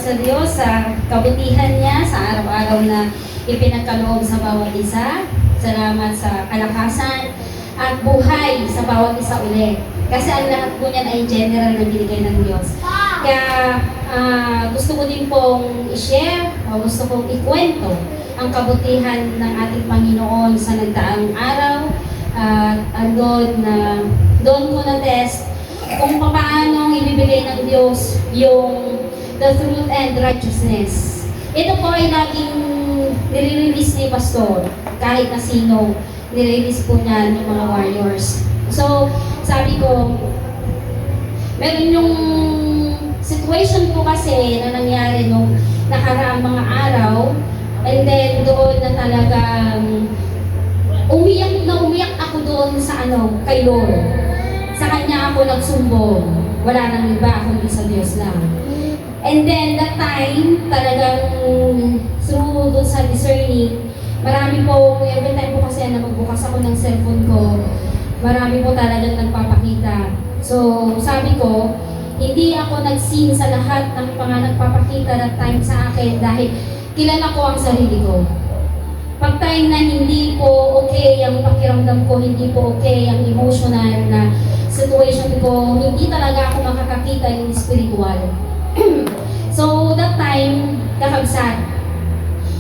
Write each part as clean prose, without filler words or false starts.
sa Diyos sa kabutihan niya sa araw-araw na ipinagkaloob sa bawat isa. Salamat sa kalakasan at buhay sa bawat isa ulit. Kasi ang lahat po niyan ay general na binigay ng Diyos. Kaya gusto ko din pong i-share o gusto kong ikwento ang kabutihan ng ating Panginoon sa nagdaang araw. Doon ko na-test kung paano ibibigay ng Diyos yung the truth and righteousness. Ito po ay laging nire-release ni Pastor. Kahit na sino, nire-release po niya ng mga warriors. So, sabi ko, meron yung situation po kasi na nangyari nung nakaraang mga araw, and then doon na talagang umiyak ako doon sa kay Lord. Sa Kanya ako nagsumbong. Wala nang iba kundi sa Diyos lang. And then that time, talagang through doon sa discerning, marami po, every time po kasi na magbukas ako ng cellphone ko, marami po talagang nagpapakita. So, sabi ko, hindi ako nag-seen sa lahat ng mga nagpapakita that time sa akin dahil kilala ko ang sarili ko. Pag time na hindi po okay ang pakiramdam ko, hindi po okay ang emotional na situation ko, hindi talaga ako makakakita yung spiritual. So, that time, kakabsat.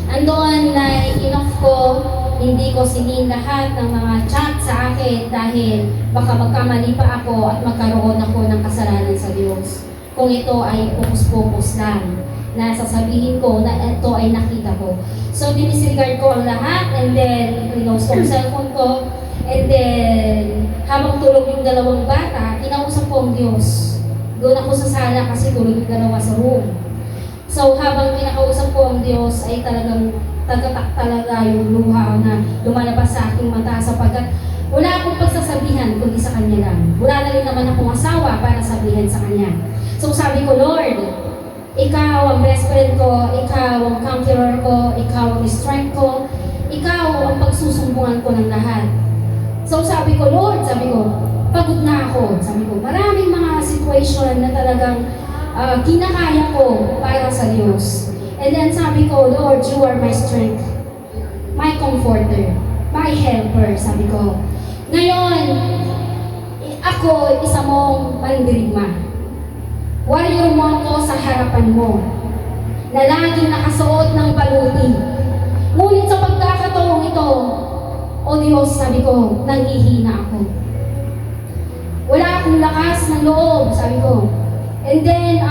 Andoon na enough ko, hindi ko sinin lahat ng mga chat sa akin dahil baka magkamali pa ako at magkaroon ako ng kasalanan sa Diyos. Kung ito ay focus lang na sasabihin ko na ito ay nakita ko. So, dinisregard ko ang lahat and then close ko ang cellphone ko and then habang tulog yung dalawang bata, kinausap ko ang Diyos. Doon ako sa sala kasi tulog yung dalawa sa room. So, habang kinakausap ko ang Diyos ay talagang tagatak talaga yung luha na lumalabas sa aking mata sapagkat wala akong pagsasabihan kundi sa Kanya lang. Wala na rin naman akong asawa para sabihin sa Kanya. So, sabi ko, Lord, Ikaw ang best friend ko, Ikaw ang conqueror ko, Ikaw ang strength ko, Ikaw ang pagsusumbungan ko ng lahat. So, sabi ko, Lord, sabi ko, pagod na ako. Sabi ko, maraming mga situation na talagang kinakaya ko para sa Diyos. And then sabi ko, Lord, You are my strength, my comforter, my helper, sabi ko. Ngayon, ako, isa mong mandirigma. Warrior mo ako sa harapan mo, na laging nakasuot ng baluti. Ngunit sa pagkakataong ito, O Diyos, sabi ko, nanghihina ako. Wala akong lakas ng loob, sabi ko. And then,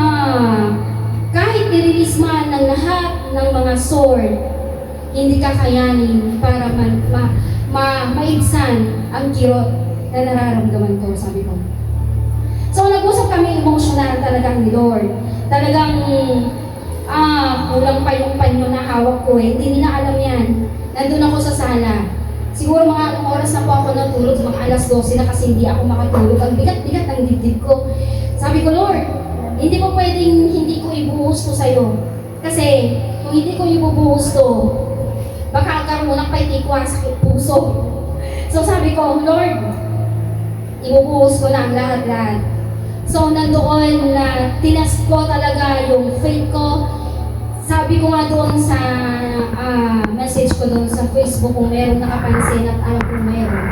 kahit i-release man ng lahat ng mga sword, hindi kakayanin para maibsan ang kirot na nararamdaman ko, sabi ko. So, nag-usap kami emotional talagang ni Lord. Talagang, kulang pa yung panyo na hawak ko eh. Hindi nila alam yan. Nandun ako sa sala. Siguro mga oras na po ako natulog, mga alas 12 na kasi hindi ako makatulog. Ang bigat-bigat ng dibdib ko. Sabi ko, Lord, hindi ko pwedeng hindi ko ibuhos to sa'yo. Kasi, kung hindi ko ibubuhos to, baka agkaroon ng paitikwa sa puso. So sabi ko, Lord, ibubuhos ko lang lahat-lahat. So nandoon na tinest ko talaga yung faith ko. Sabi ko nga doon sa message ko doon sa Facebook kung meron nakapansin at alam kung meron.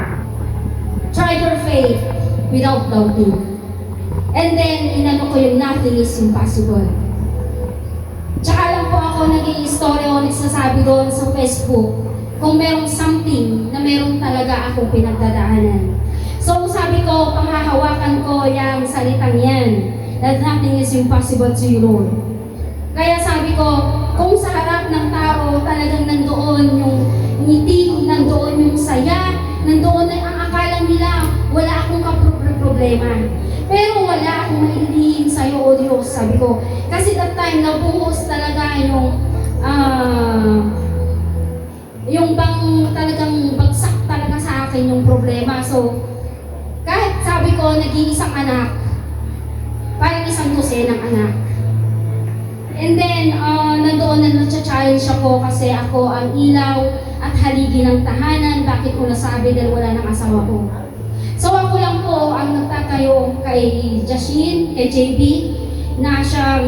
Try your faith without doubting. And then, inano ko yung nothing is impossible. Tsaka lang po ako nag-i-story o nagsasabi doon sa Facebook kung merong something na meron talaga akong pinagdadaanan. So, sabi ko, panghahawakan ko yung salitang yan, that nothing is impossible to you, Lord. Kaya sabi ko, kung sa harap ng tao talagang nandoon yung ngiti, nandoon yung saya, nandoon na ang akala nila, wala akong problema. Pero wala akong maililihin sa'yo, O Diyos, sabi ko. Kasi that time, nabuhos talaga yung bang talagang bagsak talaga sa akin yung problema. So, kahit sabi ko, nag-iisang anak, parang isang dosenang anak. And then, nandoon na na-challenge ako kasi ako ang ilaw at haligi ng tahanan. Bakit ko nasabi dahil wala ng asawa ko. So ako lang po ang nagtatayo kay Jashin, kay JB. na siyang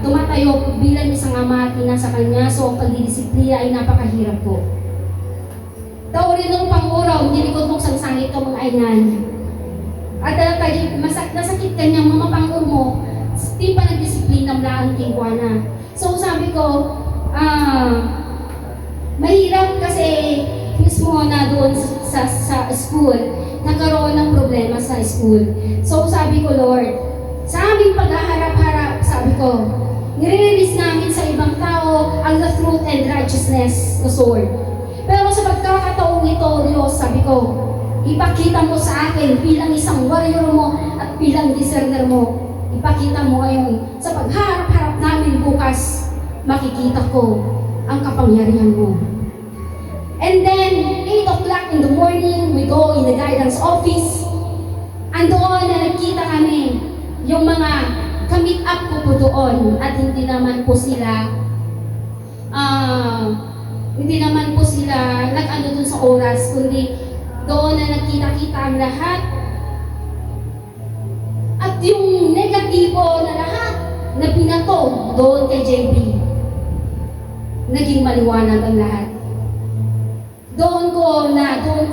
tumatayo bilang isang ama at ina sa kanya. So, ang pagdidisiplina ay napakahirap po. Taurin ng panguraw, dinikot mo sa sangit ka mga ainan. At tayo, nasakit ka niyang mga pangur mo, di pa nagdisiplina mo lang tingkwana. So, sabi ko, mahirap kasi mismo na doon sa school, nagkaroon ng problema sa school. So sabi ko, Lord, sa aming paghaharap-harap, sabi ko, nire-release namin sa ibang tao ang the truth and righteousness na sword. Pero sa pagkakataong ito, Diyos, sabi ko, ipakita mo sa akin bilang isang warrior mo at bilang discerner mo. Ipakita mo ngayon sa pagharap-harap namin bukas, makikita ko ang kapangyarihan mo. And then, 8 o'clock in the morning, we go in the guidance office. Andoon na nagkita kami yung mga ka-meet up ko po doon at hindi naman po sila nag-ano dun sa oras, kundi doon na nagkita-kita ang lahat. At yung negatibo na lahat na binato doon kay JB, naging maliwanag ang lahat. Doon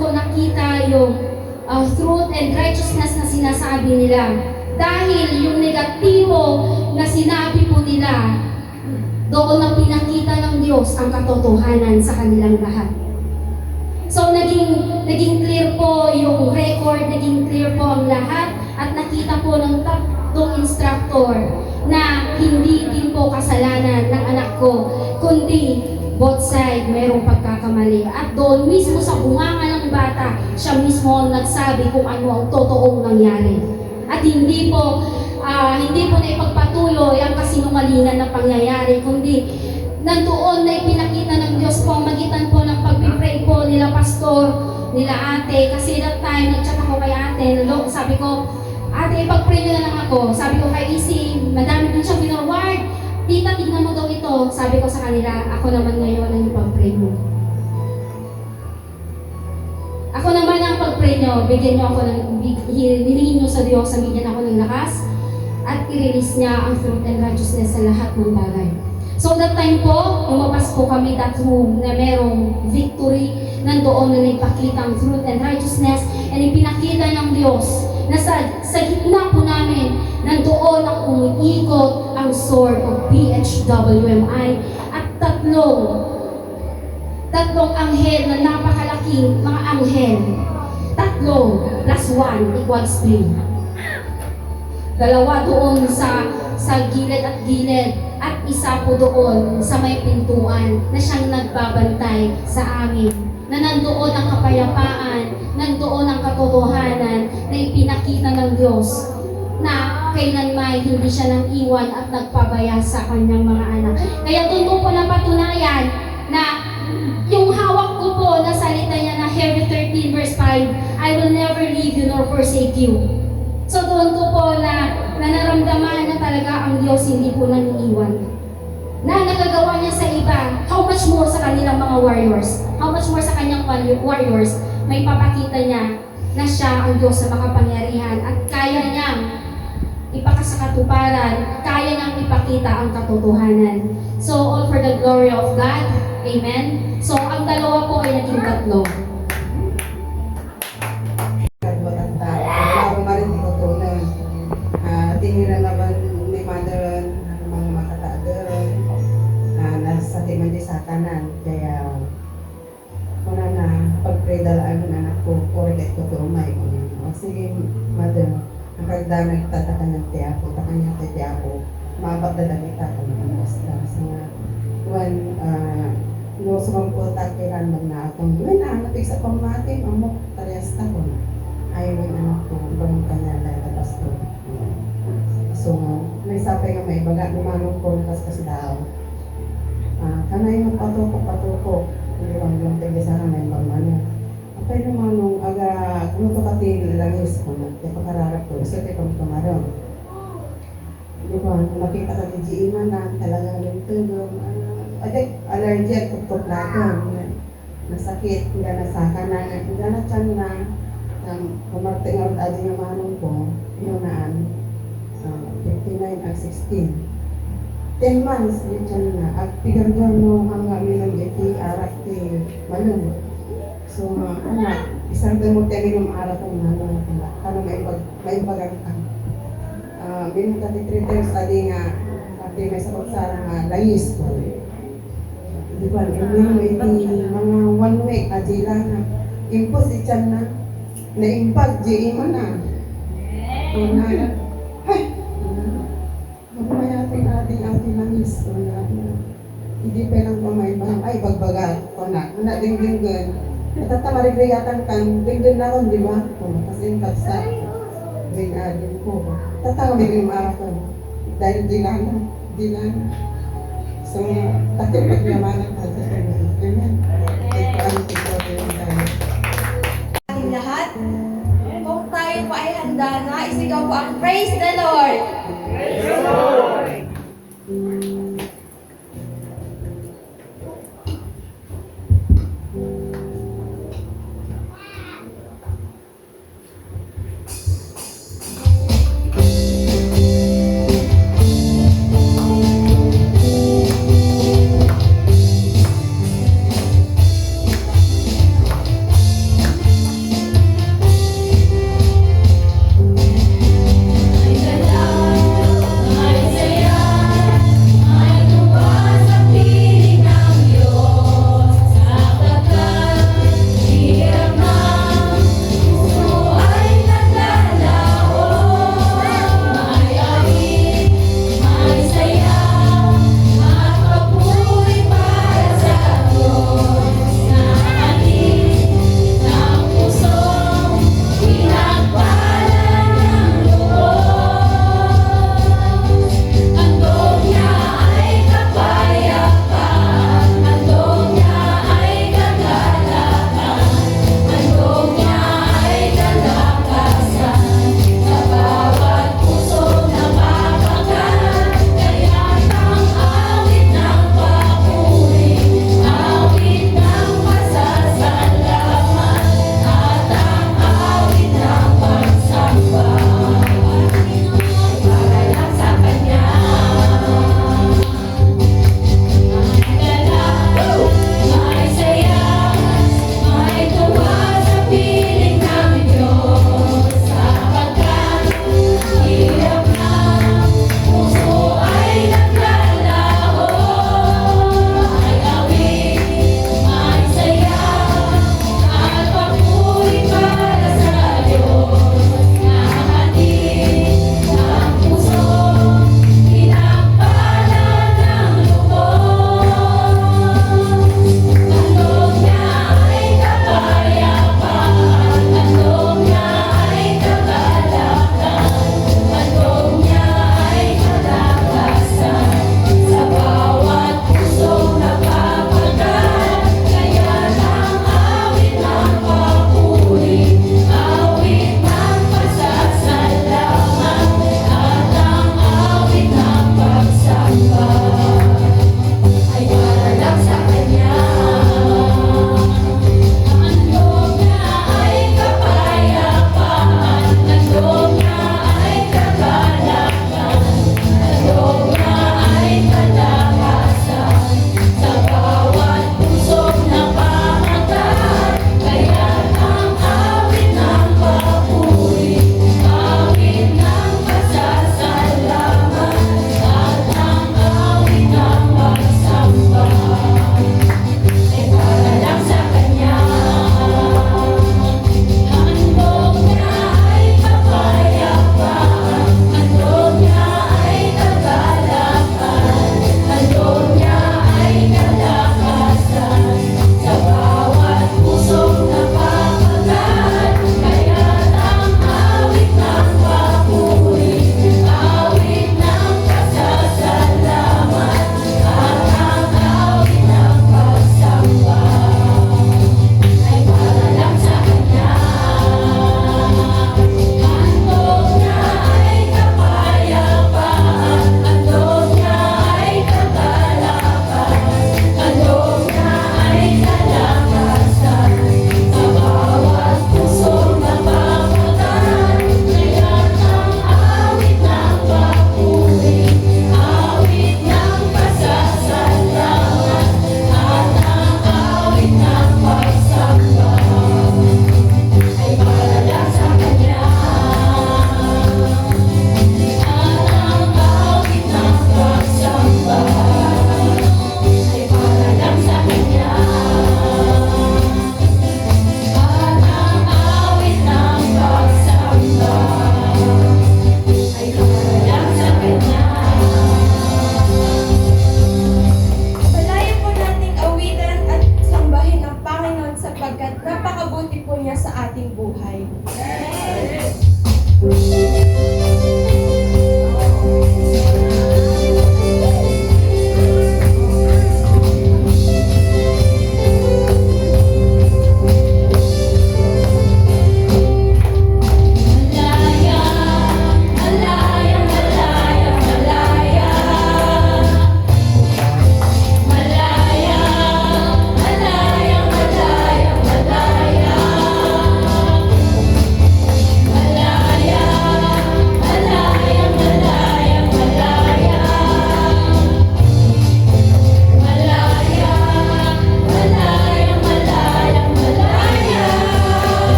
ko nakita yung truth and righteousness na sinasabi nila. Dahil yung negatibo na sinabi po nila, doon na pinakita ng Diyos ang katotohanan sa kanilang lahat. So naging clear po yung record, naging clear po ang lahat, at nakita po ng tatlong instructor na hindi din po kasalanan ng anak ko, kundi both side mayroong pagkakamali. At doon mismo sa bunganga ng bata, siya mismo ang nagsabi kung ano ang totoong nangyari. At hindi po na ipagpatuloy ang kasinungalingan na pangyayari, kundi nandoon na ipinakita ng Diyos po ang magitan po ng pag-pray po nila pastor, nila ate. Kasi that time, nag-chat ako kay ate, sabi ko, ate, ipag-pray nyo na lang ako. Sabi ko kay Isi, madami din siya binorward. Tita, tignan mo daw ito. Sabi ko sa kanila, ako naman ngayon ang ipag-pray mo. Ako naman ang pag-pray nyo, bigyan nyo ako hilingin nyo sa Diyos, bigyan ako ng lakas, at i-release niya ang truth and righteousness sa lahat ng bagay. So that time po, lumabas po kami that room na merong victory, nandoon na nagpakita ang truth and righteousness, and ipinakita ng Diyos na sa gitna po namin, nandoon ang umiikot ang sword of PHWMI at tatlong anghel na napakalaking mga anghel. 3 plus 1 equals 3. 2 doon sa gilid at gilid, at isa po doon sa may pintuan na siyang nagbabantay sa amin, na nandoon ang kapayapaan, nandoon ang katotohanan na ipinakita ng Diyos na kailanman hindi siya nang iwan at nagpabaya sa kanyang mga anak. Kaya doon ko po napatunayan na yung hawak ko po na salita niya na Hebrews 13 verse 5, I will never leave you nor forsake you. So doon ko po na naramdaman na talaga ang Diyos hindi po nangiiwan. Na nagagawa niya sa iba, how much more sa kanilang mga warriors, how much more sa kanyang warriors, may papakita niya na siya ang Diyos sa makapangyarihan at kaya niyang ipakasakatuparan, kaya niyang ipakita ang katotohanan. So all for the glory of God. Amen? So ang dalawa po ay naging 3. Tinira naman ni Mother ang mga makataadon nasa timandi sa kanan. Kaya una na pag-pray dalaan ng anak ko, porket ko tumay ko niya. O sige, Mother, ang kagda nagtataka ng tiyapo, taka niya kay tiyapo, maabag na damit ako ng basta. Sa nga, sumang po takiran na akong, napig sa pamatin, amok, taryasta ko na. Ayaw yung anak ko, ibang kanya lalabas ko. So, may sapay nga may baga, lumanong ko kasi daw. Kanay mo patukok. Hindi lang tagisahan na yung pagmano. Apay lumanong, kung ito kati langis ko na, kaya pakararap ko, isa kayo pang tumarong. Di ba, nakita ka ni Giima na talagang yung tulong, allergy at tuktok natin. Nasakit, hindi na sa kanan, hindi na tiyan na, kumarting ang adin yung manong ko, yun naan. 59 at 16. 10 months din siya na at pigargan mo hanggang minum iti arak ti malum. So, anak, isang gamot tayo minum arak ng nanong pala. Para may bagagtang. Minum tati 3 times adi nga ati may sakot sa nga layis ko. Di ba, minum iti mga 1 week adi lang na impos ichan na naimpag di ima na. So, na, ay, magmayating ating langis. So, na, hindi pa lang pamayang, ay, bagbaga ko na. Muna, ding-dinggan. Natatamarigayatan kan, ding-ding na ron, di ba? Kasi yung kapsa, ding-ading ko. Tatawag yung araw ko. Dahil di lang. So, takip pagyamanan ka sa kanya. Amen. Ito ang ito yung tayo. Ating lahat, kung tayo po ay handa na, isigaw po ang Praise the Lord! I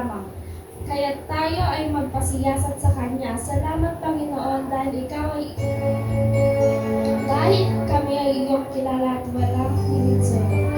lamang. Kaya tayo ay magpasiyasat sa Kanya. Salamat, Panginoon, dahil kami ay iyong kilala at walang limit sa iyo.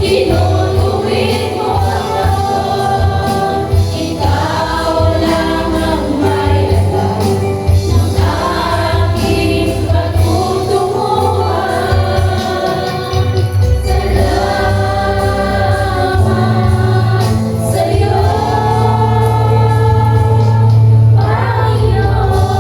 Tinutuwid mo ako, ikaw lang ang may alam ng aking patutunguhan. Salamat sa'yo, Panginoon.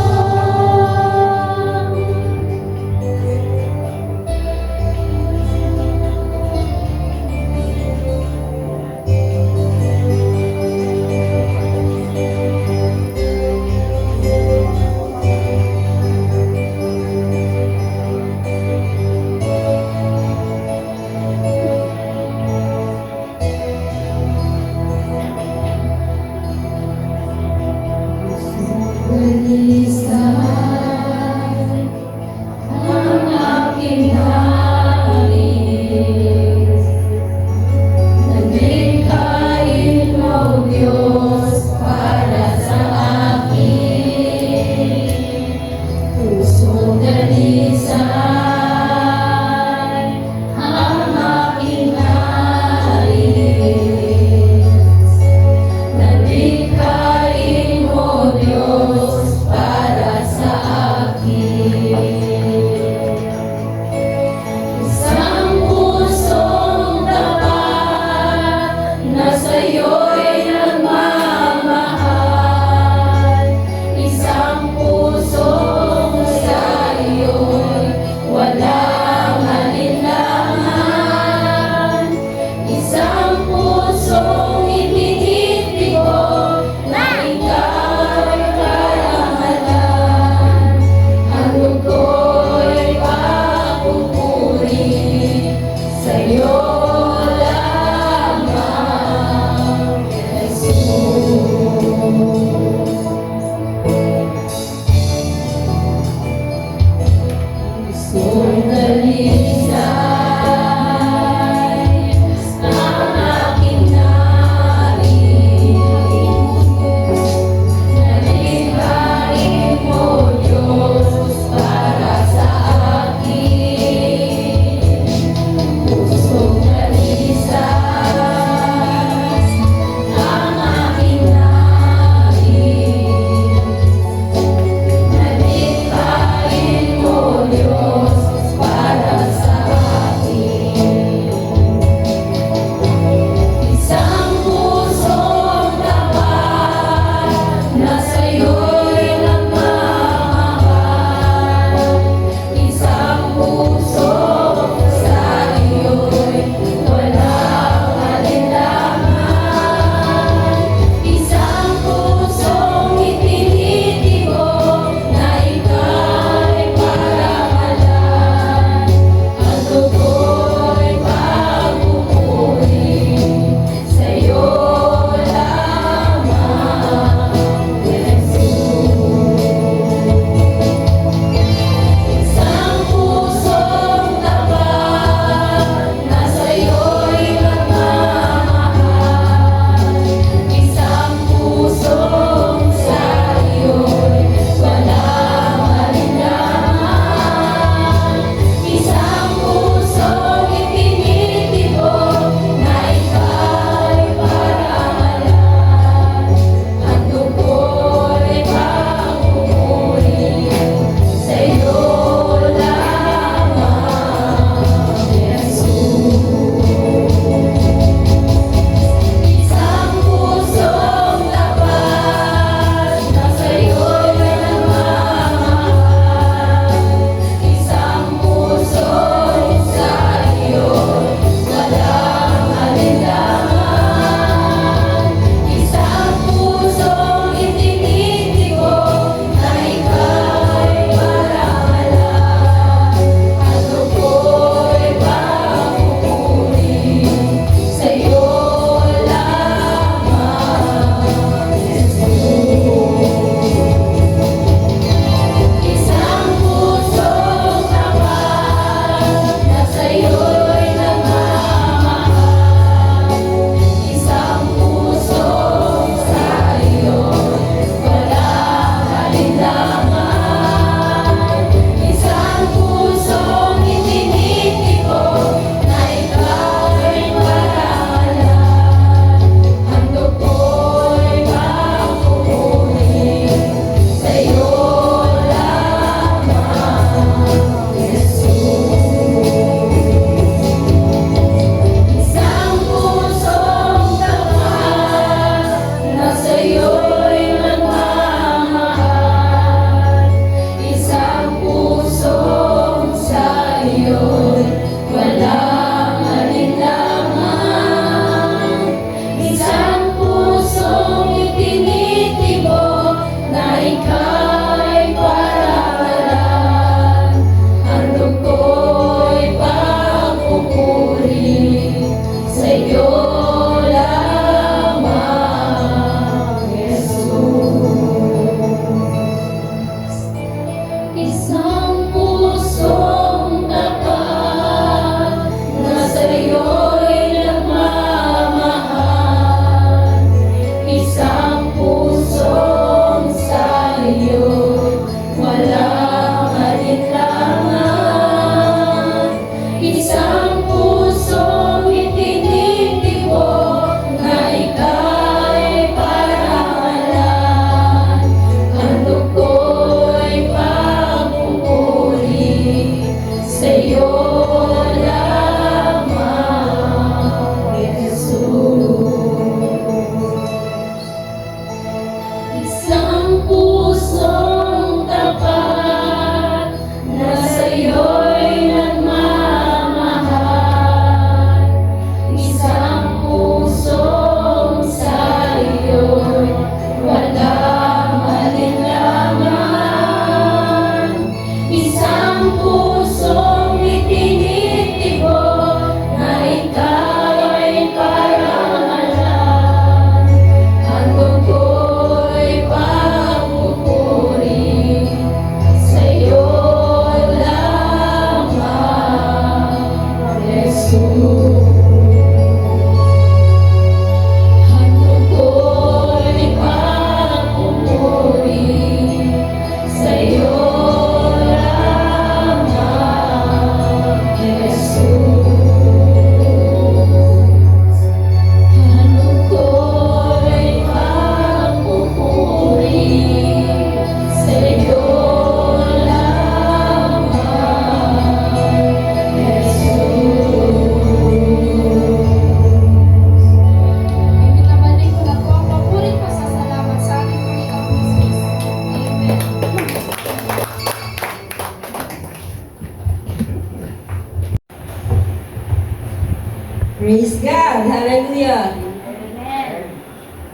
God! Hallelujah!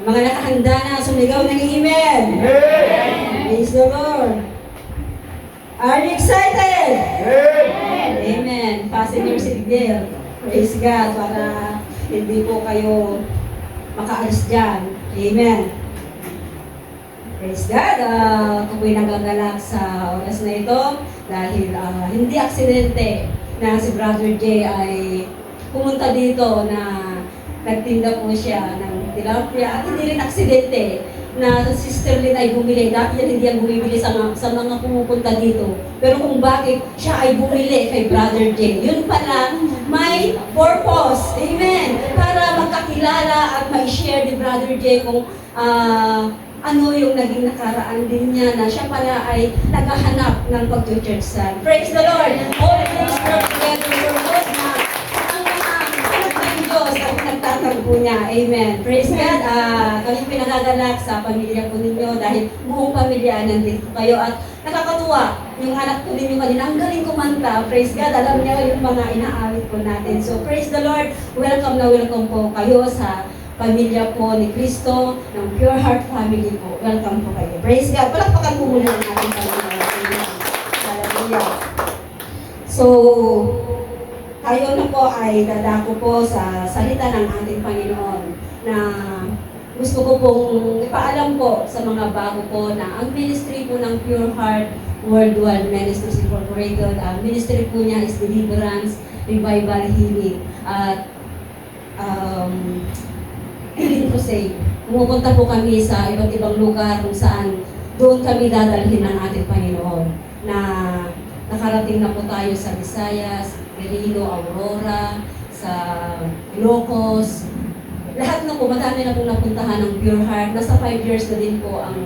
Mga nakahanda na, sumigaw ng amen! Praise the Lord! Are you excited? Amen! Fasten your seatbelt. Praise God! Para hindi po kayo makaalis dyan. Amen! Praise God! Ako po'y nagagalak sa oras na ito dahil hindi aksidente na si Brother J ay pumunta dito na nagtinda po siya ng tilapia at hindi rin aksidente na Sister Lynn ay bumili. Dati yan hindi yan bumibili sa mga pumupunta dito. Pero kung bakit siya ay bumili kay Brother J, yun pala may purpose. Amen! Para magkakilala at ma-share ni Brother J kung ano yung naging nakaraan din niya na siya pala ay naghahanap ng pag-church son. Praise the Lord! All things work together for good na ang mga anak ng Diyos ay nagtatagpo niya. Amen. Praise God! Kami pinagagalak sa pamilya po ninyo dahil buong pamilya nandito kayo at nakakatuwa. Yung anak ko ninyo kanina, ang galing kumanta. Praise God! Alam niya yung mga inaawit po natin. So praise the Lord! Welcome na welcome po kayo sa pamilya po ni Cristo, ng Pure Heart Family po. Welcome po kayo. Praise God! Palakpakan po muna ang ating pamilya. Hallelujah! So, tayo na po ay dadako po sa salita ng ating Panginoon na gusto ko pong ipaalam po sa mga bago po na ang ministry po ng Pure Heart Worldwide Ministries Incorporated, ang ministry po niya is Deliverance, Revival, Healing, at Healing Crusade. Pumupunta po kami sa iba't ibang lugar kung saan doon kami dadalhin ng ating Panginoon. Na nakarating na po tayo sa Visayas, Iloilo, Aurora, sa Ilocos. Lahat na po, madami na po napuntahan ng Pure Heart. Nasa 5 years na din po ang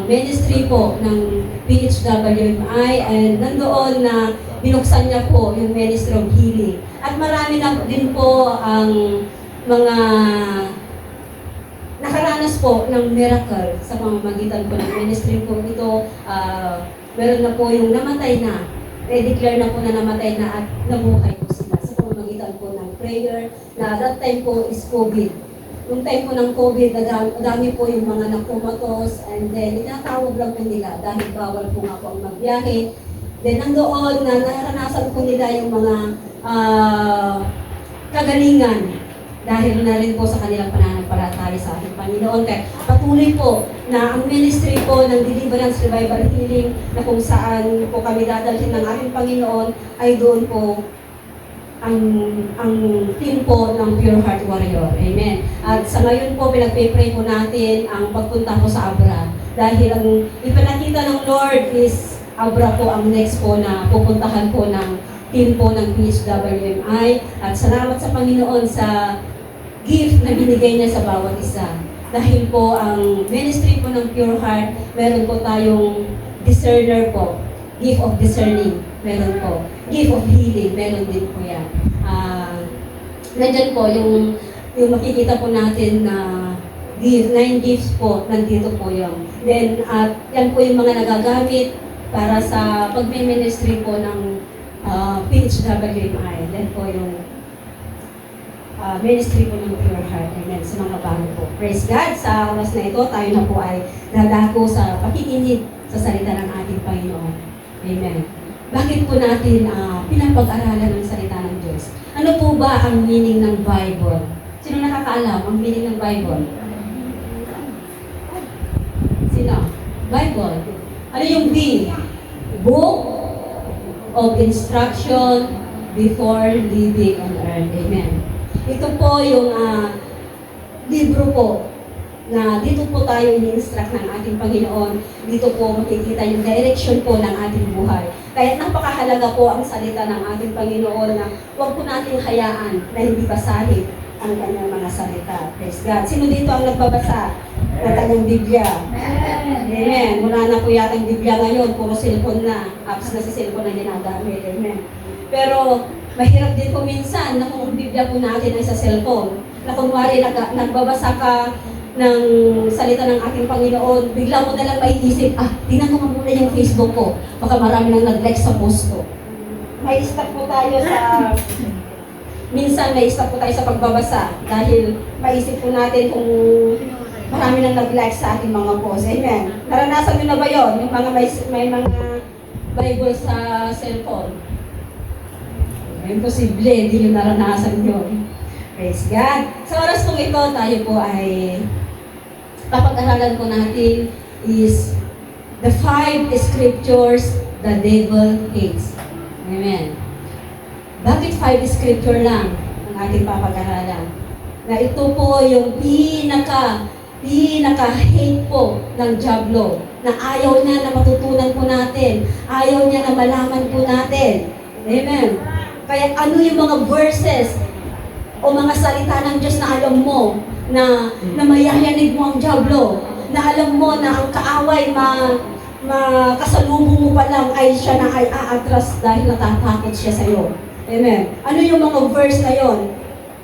ministry po ng PHWMI, and nandoon na binuksan niya po yung Ministry of Healing. At marami na din po ang mga nakaranas po ng miracle sa pamamagitan po ng ministry po ito. Meron na po yung namatay na, declare na po na namatay na at nabuhay po sila sa pamamagitan po ng prayer na that time po is COVID. Yung time po ng COVID, dami po yung mga nakumatos, and then inatawag lang po nila dahil bawal po nga po ang magbiyahe. Then nandoon na naranasan po nila yung mga kagalingan dahil na rin po sa kanilang pananampalataya sa ating Panginoon. Kaya patuloy po na ang ministry po ng Deliverance, Revival, Healing na kung saan po kami dadalhin ng ating Panginoon ay doon po ang team po ng Pure Heart Warrior. Amen. At sa ngayon po, pinagpipray po natin ang pagpunta po sa Abra. Dahil ang ipinakita ng Lord is Abra po ang next po na pupuntahan po ng team po ng PHWMI. At salamat sa Panginoon sa gift na binigay niya sa bawat isa. Dahil po ang ministry po ng Pure Heart, meron po tayong discerner po. Gift of discerning, meron po. Gift of healing, meron din po yan. Nandyan po yung makikita po natin na 9 gifts po, nandito po yun. Then, yan po yung mga nagagamit para sa pag-ministry po ng PHWMI. Then po yung ministry po ng Pure Heart. Amen. Sa mga bago po. Praise God! Sa oras na ito, tayo na po ay dadako sa pakikinig sa salita ng ating Panginoon. Amen. Bakit po natin pinapag-aralan ng salita ng Diyos? Ano po ba ang meaning ng Bible? Sino nakakaalam ang meaning ng Bible? Sino? Bible. Ano yung B? Book of Instruction before living on earth. Amen. Ito po yung libro po na dito po tayo ini-instruct ng ating Panginoon. Dito po makikita yung direction po ng ating buhay. Kaya napakahalaga po ang salita ng ating Panginoon na huwag po natin hayaan na hindi basahin ang kanyang mga salita. Praise God. Sino dito ang nagbabasa ng kanyang Biblia? Amen. Wala na po yata ang Biblia ngayon. Puro cellphone na. Apps na sa cellphone na ginagamit. Amen. Pero mahirap din po minsan na kung ang Biblia po natin ay sa cellphone. Na kunwari nagbabasa ka ng salita ng ating Panginoon, bigla mo nalang maiisip, tingnan ko muna yung Facebook ko. Baka marami nang nag-like sa post ko. May stop po tayo sa minsan may stop po tayo sa pagbabasa dahil maisip po natin kung marami nang nag-like sa ating mga posts. Amen. Naranasan nyo na ba yun? Yung mga may mga Bible sa cellphone. Imposible, hindi nyo naranasan yun. Praise God. Sa oras kong ito, tayo po ay papag-aralan po natin is the 5 scriptures the devil hates. Amen. Bakit 5 scripture lang ang ating papag-aralan? Na ito po yung pinaka-hate po ng Diablo, na ayaw niya na matutunan po natin, ayaw niya na malaman po natin. Amen. Kaya ano yung mga verses o mga salita ng Diyos na alam mo na mayayanig mo ang Diablo, na alam mo na ang kaaway makasalubong mo pa lang ay siya na ay aatras dahil natatakot siya sa iyo. Amen. Ano yung mga verse na yon?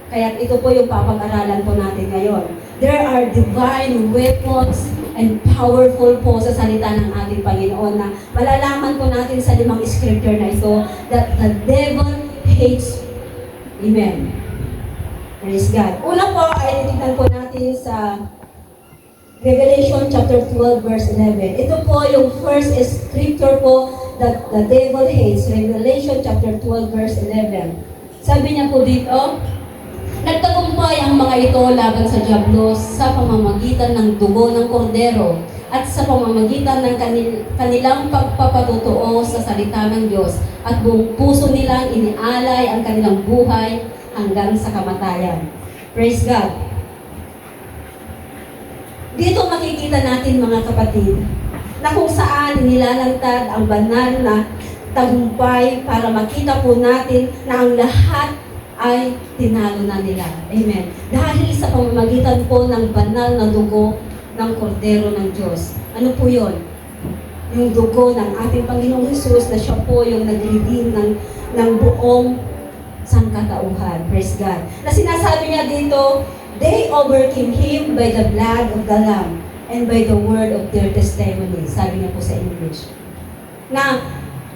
Kaya ito po yung papag-aralan po natin ngayon. There are divine weapons and powerful po sa salita ng ating Panginoon na malalaman po natin sa 5 scripture na ito that the devil hates. Amen. Praise God. Una po ay titignan po natin sa Revelation chapter 12 verse 11. Ito po yung first scripture po that the devil hates. Revelation chapter 12 verse 11. Sabi niya po dito, nagtagumpay ang mga ito laban sa Diablo sa pamamagitan ng dugo ng kordero at sa pamamagitan ng kanilang pagpapatutuo sa salita ng Diyos at buong puso nilang inialay ang kanilang buhay hanggang sa kamatayan. Praise God. Dito makikita natin mga kapatid na kung saan nilalantad ang banal na tagumpay para makita po natin na ang lahat ay tinalo na nila. Amen. Dahil sa pamamagitan po ng banal na dugo ng kordero ng Diyos. Ano po yun? Yung dugo ng ating Panginoong Hesus na siya po yung nag-redeem ng buong sangkatauhan. Praise God. Na sinasabi niya dito, they overcame Him by the blood of the Lamb and by the word of their testimony. Sabi niya po sa English. Na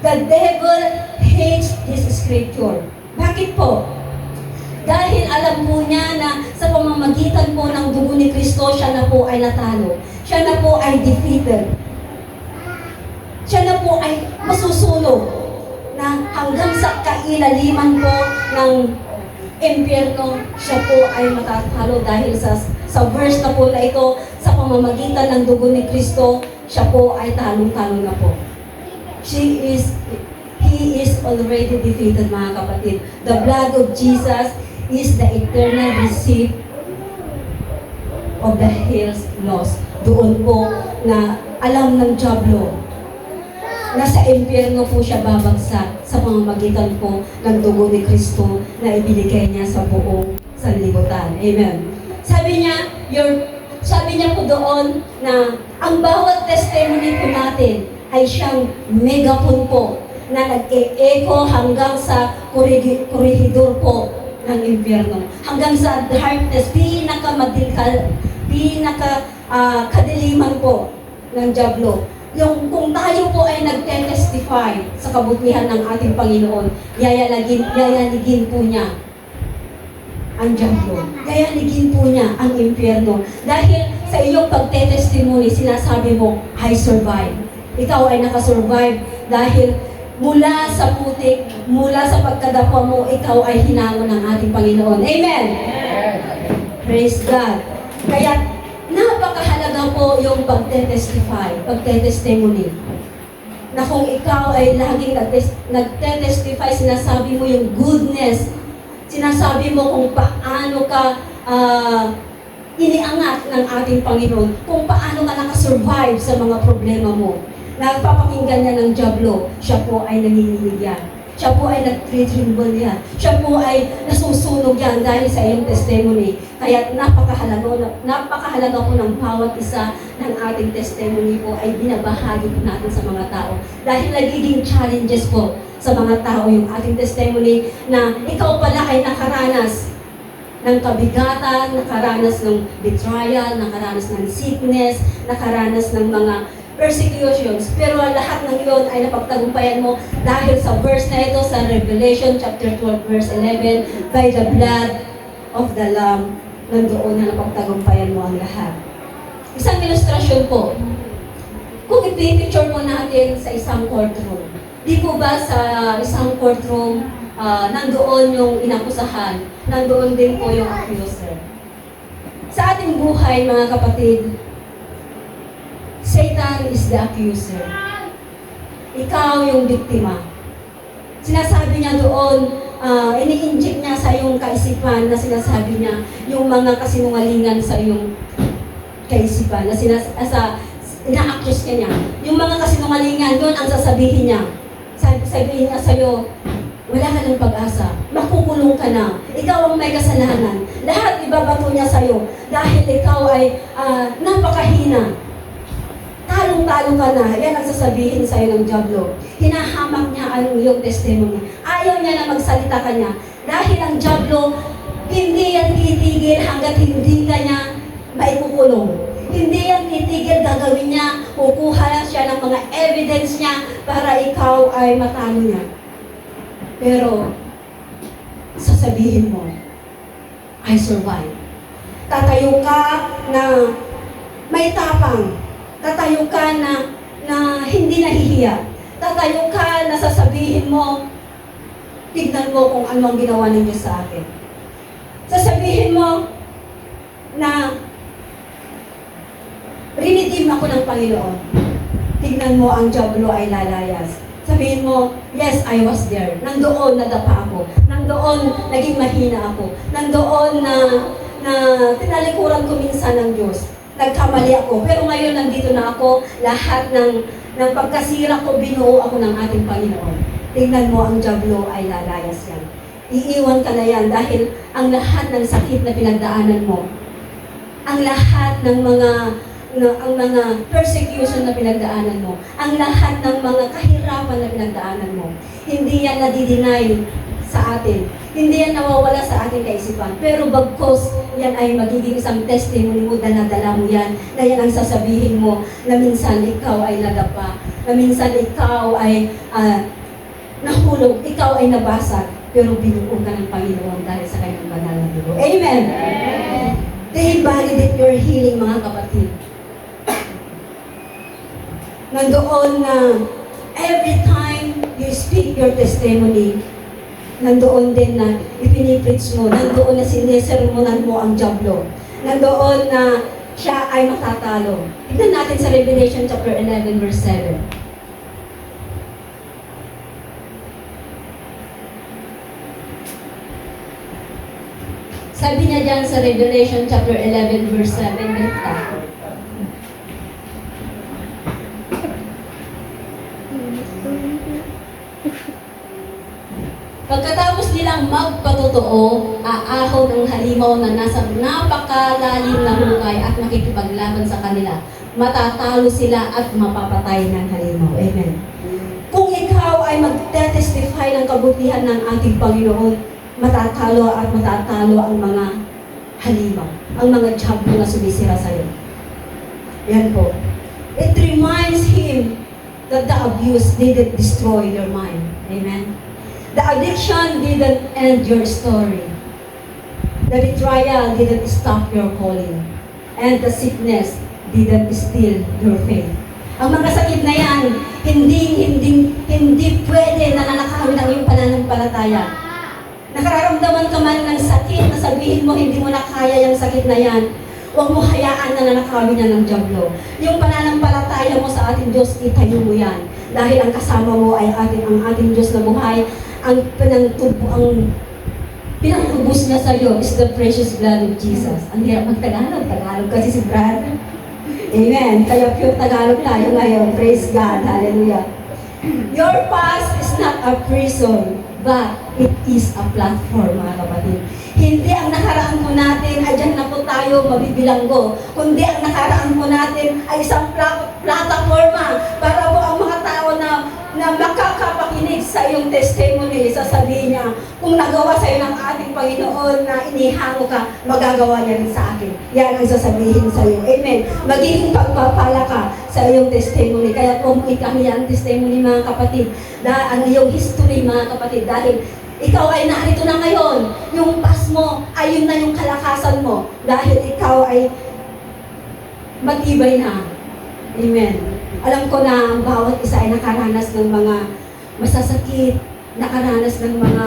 the devil hates this scripture. Bakit po? Dahil alam po niya na sa pamamagitan po ng dugo ni Kristo, siya na po ay natalo. Siya na po ay defeated. Siya na po ay masusunog na hanggang sa kailaliman po ng impyerno, siya po ay matatalo dahil sa verse na po na ito, sa pamamagitan ng dugo ni Kristo, siya po ay talong-talo na po. He is already defeated, mga kapatid. The blood of Jesus is the eternal receipt of the hell's loss. Doon po na alam ng Diablo na sa impyerno po siya babagsak sa pamamagitan po ng dugo ni Kristo na ibinigay niya sa buong sanlibutan. Amen. Sabi niya po doon na ang bawat testimony po natin ay siyang megaphone po na nag-e-echo hanggang sa korehidor po ng impyerno. Hanggang sa darkness, kadiliman po ng Diablo. Yung kung tayo po ay nagte-testify sa kabutihan ng ating Panginoon, yayanigin po niya ang Diablo. Yayanigin po niya ang impyerno. Dahil sa iyong pagte-testimony, sinasabi mo, I survive. Ikaw ay nakasurvive dahil mula sa putik, mula sa pagkadapa mo, ikaw ay hinangon ng ating Panginoon. Amen! Praise God. Kaya, napakahalaga po yung pagte-testify, pagte-testimony. Na kung ikaw ay laging nagte-testify, sinasabi mo yung goodness, sinasabi mo kung paano ka iniangat ng ating Panginoon, kung paano ka nakasurvive sa mga problema mo. Nagpapakinggan niya ng Diablo, siya po ay nanginginig yan. Siya po ay nag-tremble yan. Siya po ay nasusunog yan dahil sa iyong testimony. Kaya napakahalaga po ng bawat isa ng ating testimony po ay binabahagi po natin sa mga tao. Dahil nagiging challenges po sa mga tao yung ating testimony na ikaw pala ay nakaranas ng kabigatan, nakaranas ng betrayal, nakaranas ng sickness, nakaranas ng mga persecutions. Pero ang lahat ng iyon ay napagtagumpayan mo dahil sa verse na ito sa Revelation chapter 12 verse 11, by the blood of the Lamb, nandoon na napagtagumpayan mo ang lahat. Isang ilustrasyon po. Kung ipipicture mo natin sa isang courtroom, di po ba sa isang courtroom, nandoon yung inakusahan, nandoon din po yung accuser. Sa ating buhay, mga kapatid, Satan is the accuser. Ikaw yung biktima. Sinasabi niya doon, ini-inject niya sa iyong kaisipan na sinasabi niya yung mga kasinungalingan sa iyong kaisipan na ina-accuse ka niya. Yung mga kasinungalingan, doon ang sasabihin niya. Sabihin niya sa'yo, wala ka ng pag-asa, makukulong ka na, ikaw ang may kasalanan. Lahat ibabato niya sa'yo dahil ikaw ay napakahina. Talong-talo ka na, yan ang sasabihin sa'yo ng diablo. Hinahamak niya ang iyong testimony. Ayaw niya na magsalita ka niya. Dahil ang diablo, hindi yan titigil hanggat hindi ka niya maikukulong. Hindi yan titigil, gagawin niya, kukuha siya ng mga evidence niya para ikaw ay matalo niya. Pero, sasabihin mo, I survive. Tatayo ka na may tapang. Tatayo ka na hindi nahihiya. Tatayo ka na sasabihin mo, tignan mo kung ano ang ginawa ng Diyos sa akin. Sasabihin mo na rinidim ako ng Panginoon. Tignan mo ang diablo ay lalayas. Sabihin mo, yes, I was there. Nandoon nadapa ako. Nandoon naging mahina ako. Nandoon na tinalikuran ko minsan ng Diyos. Nagkamali ako. Pero ngayon nandito na ako. Lahat ng pagkasira ko, binuo ako ng ating Panginoon. Tignan mo, ang diablo ay lalayas yan. Iiwan ka na yan dahil ang lahat ng sakit na pinagdaanan mo, ang lahat ng ang mga persecution na pinagdaanan mo, ang lahat ng mga kahirapan na pinagdaanan mo, hindi yan nadideny sa atin. Hindi yan nawawala sa ating kaisipan. Pero bagkos, yan ay magiging isang testimony mo, dala-dala mo yan, na yan ang sasabihin mo na minsan ikaw ay nadapa, na minsan ikaw ay nahulog, ikaw ay nabasag, pero binuong ka ng Panginoon dahil sa kanyang banal na dugo. Amen! They validate your healing, mga kapatid. Nandoon na every time you speak your testimony, nandoon din na ipinipreach mo, nandoon na sinesermonan mo ang diablo. Nandoon na siya ay matatalo. Tignan natin sa Revelation chapter 11 verse 7. Sabi niya dyan sa Revelation chapter 11 verse 7, ganito. Pagkatapos nilang magpatotoo, aahon ang halimaw na nasa napakalalim na hukay at makikipaglaban sa kanila. Matatalo sila at mapapatay ng halimaw. Amen. Kung ikaw ay magte-testify ng kabutihan ng ating Panginoon, matatalo at matatalo ang mga halimaw, ang mga diablo na sumisira sa iyo. Yan po. It reminds him that the abuse didn't destroy your mind. Amen. The addiction didn't end your story. The betrayal didn't stop your calling. And the sickness didn't steal your faith. Ang mga sakit na yan, hindi pwede na nanakawin ang iyong pananampalataya. Nakararamdaman ka man ng sakit na sabihin mo, hindi mo na kaya yung sakit na yan. Huwag mo hayaan na nanakawin yan ng diablo. Yung pananampalataya mo sa ating Diyos, itayo mo yan. Dahil ang kasama mo ay ang ating Diyos na buhay. Ang pinangtubos niya sa iyo is the precious blood of Jesus. Ang hirap mag-Tagalog. Tagalog kasi si Brad. Amen. Kaya pure Tagalog tayo ngayon. Praise God. Hallelujah. Your past is not a prison, but it is a platform, mga kapatid. Hindi ang nakaraan mo natin ay dyan na po tayo mabibilanggo. Kundi ang nakaraan mo natin ay isang plataforma para po ang mga tao na makakapakinig sa iyong testimony, sasabihin niya, kung nagawa sa iyo ng ating Panginoon na inihango ka, magagawa niya rin sa akin. Yan ang sasabihin sa iyo. Amen. Magiging pagpapala ka sa iyong testimony. Kaya pumuit kami ang testimony, mga kapatid. Ang iyong history, mga kapatid. Dahil ikaw ay narito na ngayon. Yung past mo, ayun na yung kalakasan mo. Dahil ikaw ay matibay na. Amen. Alam ko na ang bawat isa ay nakaranas ng mga masasakit, nakaranas ng mga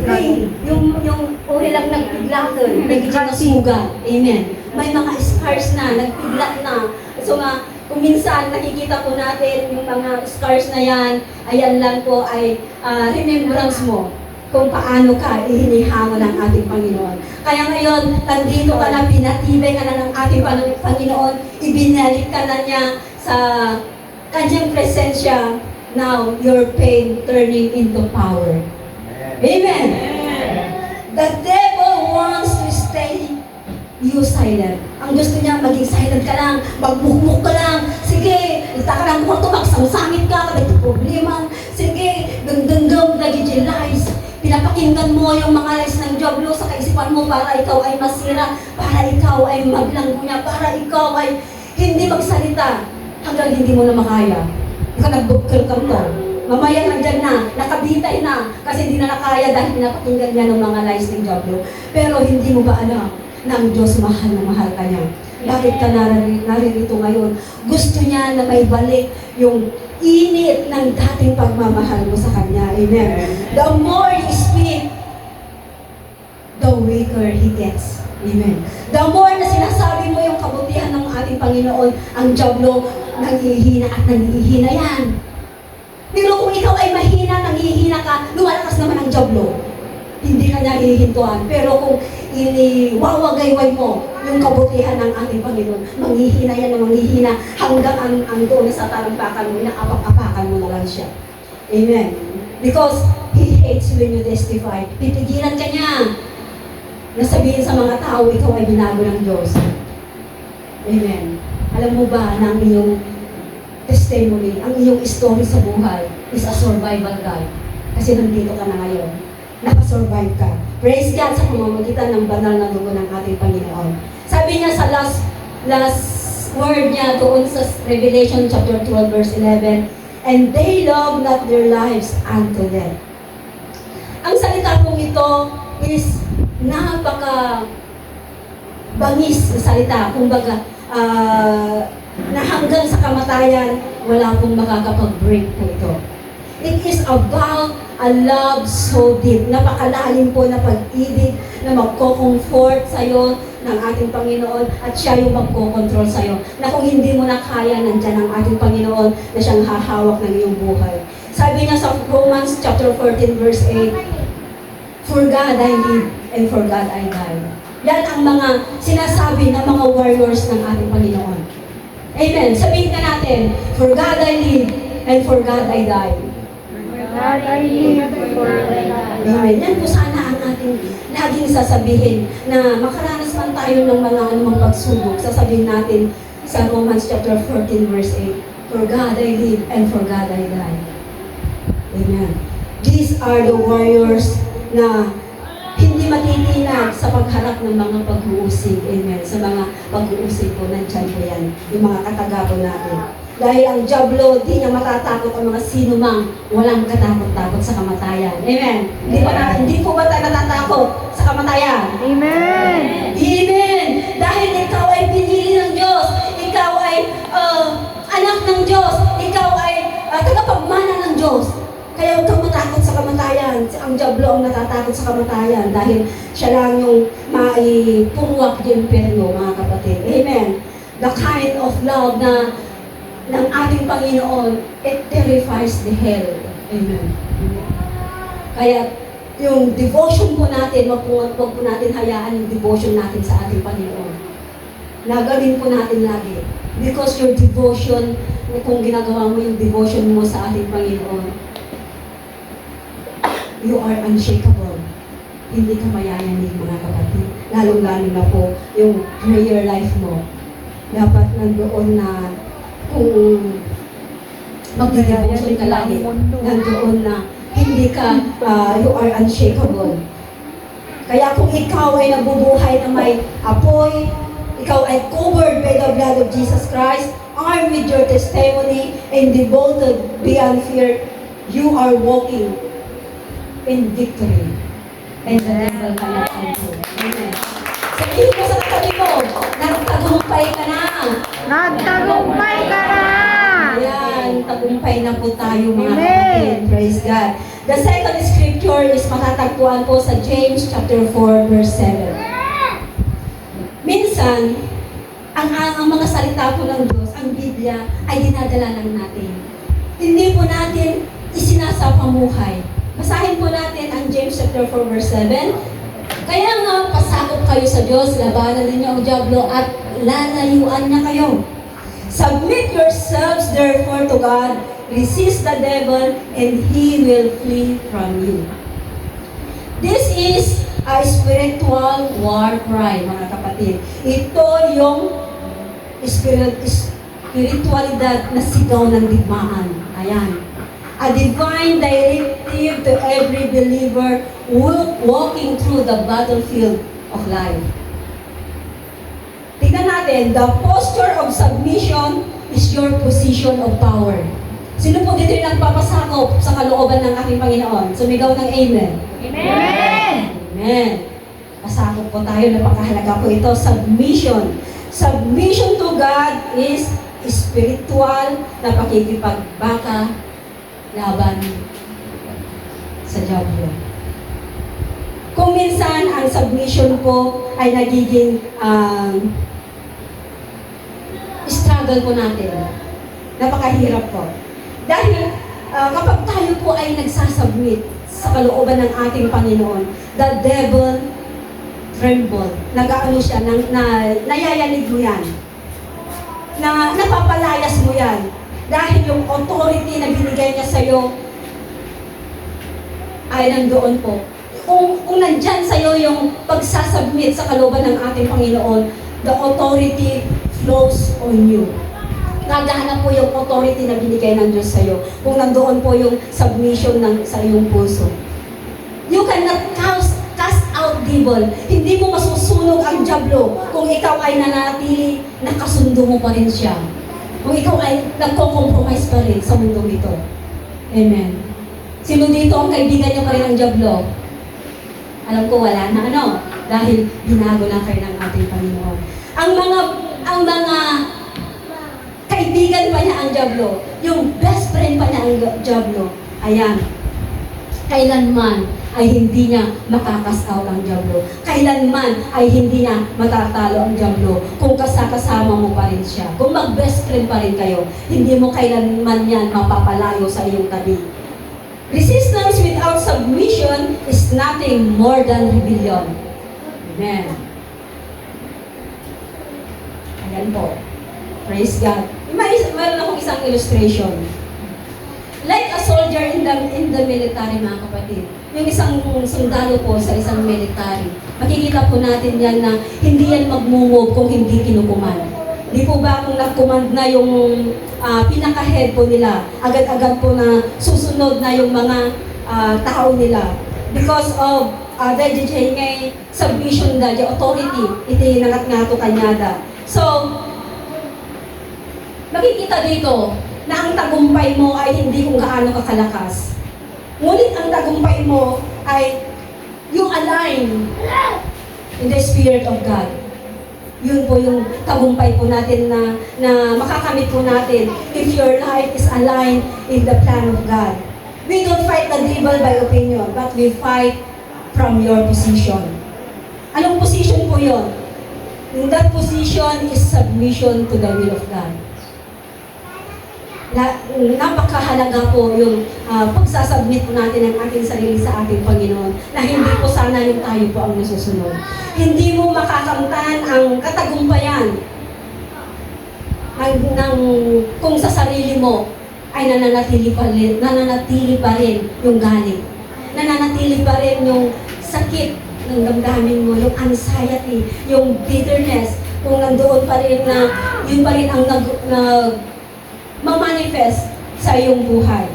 pain. Yung uri lang nagpiglakan, nagiging masuga. Amen. May mga scars na, nagpiglat na. So nga, kung minsan nakikita po natin yung mga scars na yan, ayan lang po ay remembrance mo kung paano ka ihinihango ng ating Panginoon. Kaya ngayon, nandito ka na, pinatibay ka na ng ating Panginoon, ibinalik ka na niya sa kanyang presensya. Now, your pain turning into power. Amen. The devil wants to stay you silent. Ang gusto niya, maging silent ka lang, magmukmuk ka lang. Sige, ita ka lang kwarto, magsamsangit ka, problema. Sige, gandang nag-lies. Pinapakinggan mo yung mga lies ng Diablo sa kaisipan mo para ikaw ay masira, para ikaw ay maglanggo niya, para ikaw ay hindi magsalita hanggang hindi mo na makaya. Ikaw nagbukil ka mo. Mamaya nandyan na, nakabitay na, kasi hindi na nakaya dahil pinapakinggan niya ng mga lies ng Diablo. Pero hindi mo ba alam na ang Diyos mahal na mahal ka niya? Bakit ka naririto ngayon? Gusto niya na may balik yung init ng dating pagmamahal mo sa Kanya. Amen. The more you speak, the weaker He gets. Amen. The more na sinasabi mo yung kabutihan ng ating Panginoon, ang Diablo, nanghihina at nanghihina yan. Pero kung ikaw ay mahina, nanghihina ka, lumalakas naman ang Diablo. Hindi ka niya hihintuan. Pero kung iniwawagayway mo yung kabutihan ng ating Panginoon, manghihina yan na manghihina hanggang ang doon sa talampakan mo, inaapak-apakan mo na lang siya. Amen. Because He hates when you testify. Pipigilan ka niya na sabihin sa mga tao, ikaw ay binago ng Diyos. Amen. Alam mo ba na ang iyong testimony, ang iyong story sa buhay is a survival guide? Kasi nandito ka na ngayon. Nakasurvive ka. Praise God sa pamamagitan ng banal na dugo ng ating Panginoon. Sabi niya sa last word niya doon sa Revelation chapter 12 verse 11, and they love not their lives unto death. Ang salita pong ito is napaka bangis na salita. Kumbaga, na hanggang sa kamatayan, wala pong makakapag-break po ito. It is about a love so deep. Napakalalim po na pag-ibig na magko-comfort sa'yo ng ating Panginoon at siya yung magko-control sa'yo. Na kung hindi mo na kaya, nandyan ang ating Panginoon na siyang hahawak ng iyong buhay. Sabi niya sa Romans chapter 14 verse 8, for God I live and for God I die. Yan ang mga sinasabi ng mga warriors ng ating Panginoon. Amen. Sabihin ka natin, for God I live and for God I die. Amen. Yan po sana ang ating laging sasabihin na makaranas man tayo ng mga anumang pagsubok. Sasabihin natin sa Romans chapter 14 verse 8, for God I live and for God I die. Amen. These are the warriors na hindi matitinag sa pagharap ng mga pag-uusig. Amen. Sa mga pag-uusig po, nandyan po yan. Yung mga katagapo natin. Dahil ang Diablo, di niya matatakot ang mga sino mang walang katakot-takot sa kamatayan. Amen. Hindi po ba tayo natatakot sa kamatayan? Amen! Amen! Dahil ikaw ay pinili ng Diyos. Ikaw ay anak ng Diyos. Ikaw ay tagapagmana ng Diyos. Kaya huwag kang matakot sa kamatayan. Ang Diablo ang natatakot sa kamatayan dahil siya lang yung maipuruwak yung perno, mga kapatid. Amen. The kind of love na ng ating Panginoon, it terrifies the hell. Amen. Kaya yung devotion po natin, wag po natin hayaan yung devotion natin sa ating Panginoon. Nagawin po natin lagi. Because your devotion, kung ginagawa mo yung devotion mo sa ating Panginoon, you are unshakable. Hindi ka mayayanig, mga kapatid. Lalong-lalo na po yung prayer life mo. Dapat nandoon na kung magdidevotion ka lagi. Nandoon na hindi ka, you are unshakable. Kaya kung ikaw ay nabubuhay na may apoy, ikaw ay covered by the blood of Jesus Christ, armed with your testimony, and devoted beyond fear, you are walking in victory. And the devil cannot control. Amen. Sabihin mo sa katabi mo, nagtagumpay ka na. Nagtagumpay ka na! Ayan, tagumpay na po tayo mga Amen. kapatid. Praise God. The second scripture is matatagpuan po sa James chapter 4 verse 7. Minsan, ang mga salita po ng Diyos, ang Biblia, ay dinadala lang natin. Hindi po natin isinasapamuhay. Basahin po natin ang James chapter 4 verse 7. Kaya nga, pasakop kayo sa Diyos, labanan ninyo ang diablo at lalayuan niya kayo. Submit yourselves therefore to God, resist the devil, and he will flee from you. This is a spiritual war cry, mga kapatid. Ito yung spiritualidad na sigaw ng digmaan. Ayan. A divine directive to every believer walking through the battlefield of life. Tingnan natin, the posture of submission is your position of power. Sino po dito yung nagpapasakop sa kalooban ng ating Panginoon? Sumigaw ng Amen. Amen! Amen. Pasakop po tayo, napakahalaga po ito, submission. Submission to God is spiritual na pakikipagbaka laban sa diablo. Kung minsan ang submission po ay nagiging struggle po natin. Napakahirap po. Dahil kapag tayo po ay nagsasubmit sa kalooban ng ating Panginoon, the devil tremble. Nag-aano siya, nayayanig mo yan. Napapalayas mo yan. Dahil yung authority na binigay niya sa'yo ay nandoon po. Kung nandyan sa'yo yung pagsasubmit sa kalooban ng ating Panginoon, the authority flows on you. Naghahanap po yung authority na binigay ng Diyos sa'yo. Kung nandoon po yung submission sa iyong puso. You cannot cast out devil. Hindi mo masusunog ang diablo kung ikaw ay nanatili, nakasundo mo pa rin siya. Kung ikaw ay nagko-compromise pa rin sa mundong ito. Amen. Sino dito ang kaibigan niya pa rin ang diablo? Alam ko wala na ano. Dahil binago na kayo ng ating Panginoon. Ang mga kaibigan pa niya ang diablo. Yung best friend pa niya ang diablo. Ayan. Kailanman ay hindi niya makakasaw ang diablo. Kailanman ay hindi niya matatalo ang diablo kung kasama mo pa rin siya. Kung mag-best friend pa rin kayo, hindi mo kailanman yan mapapalayo sa iyong tabi. Resistance without submission is nothing more than rebellion. Amen. Ayan po. Praise God. Mayroon akong isang illustration. Like a soldier in the military, mga kapatid. Yung isang sundalo po sa isang military, makikita po natin yan na hindi yan mag-move kung hindi kinukuman. Di po ba kung nag-command na yung pinaka-head po nila, agad-agad po na susunod na yung mga tao nila. Because of the submission the authority, iti nangat nga to kanyada. So, makikita dito na ang tagumpay mo ay hindi kung gaano kakalakas. Ngunit ang tagumpay mo ay yung align in the Spirit of God. Yun po yung tagumpay po natin na makakamit po natin if your life is aligned in the plan of God. We don't fight the devil by opinion, but we fight from your position. Anong position po yun? In that position is submission to the will of God. Napakahalaga po yung pagsasubmit po natin ang ating sarili sa ating Panginoon na hindi po sana yung tayo po ang nasusunod. Hindi mo makakamtan ang katagumpayan kung sa sarili mo ay nananatili pa rin yung galit. Nananatili pa rin yung sakit ng damdamin mo, yung anxiety, yung bitterness, kung nandoon pa rin na yun pa rin ang ma-manifest sa iyong buhay.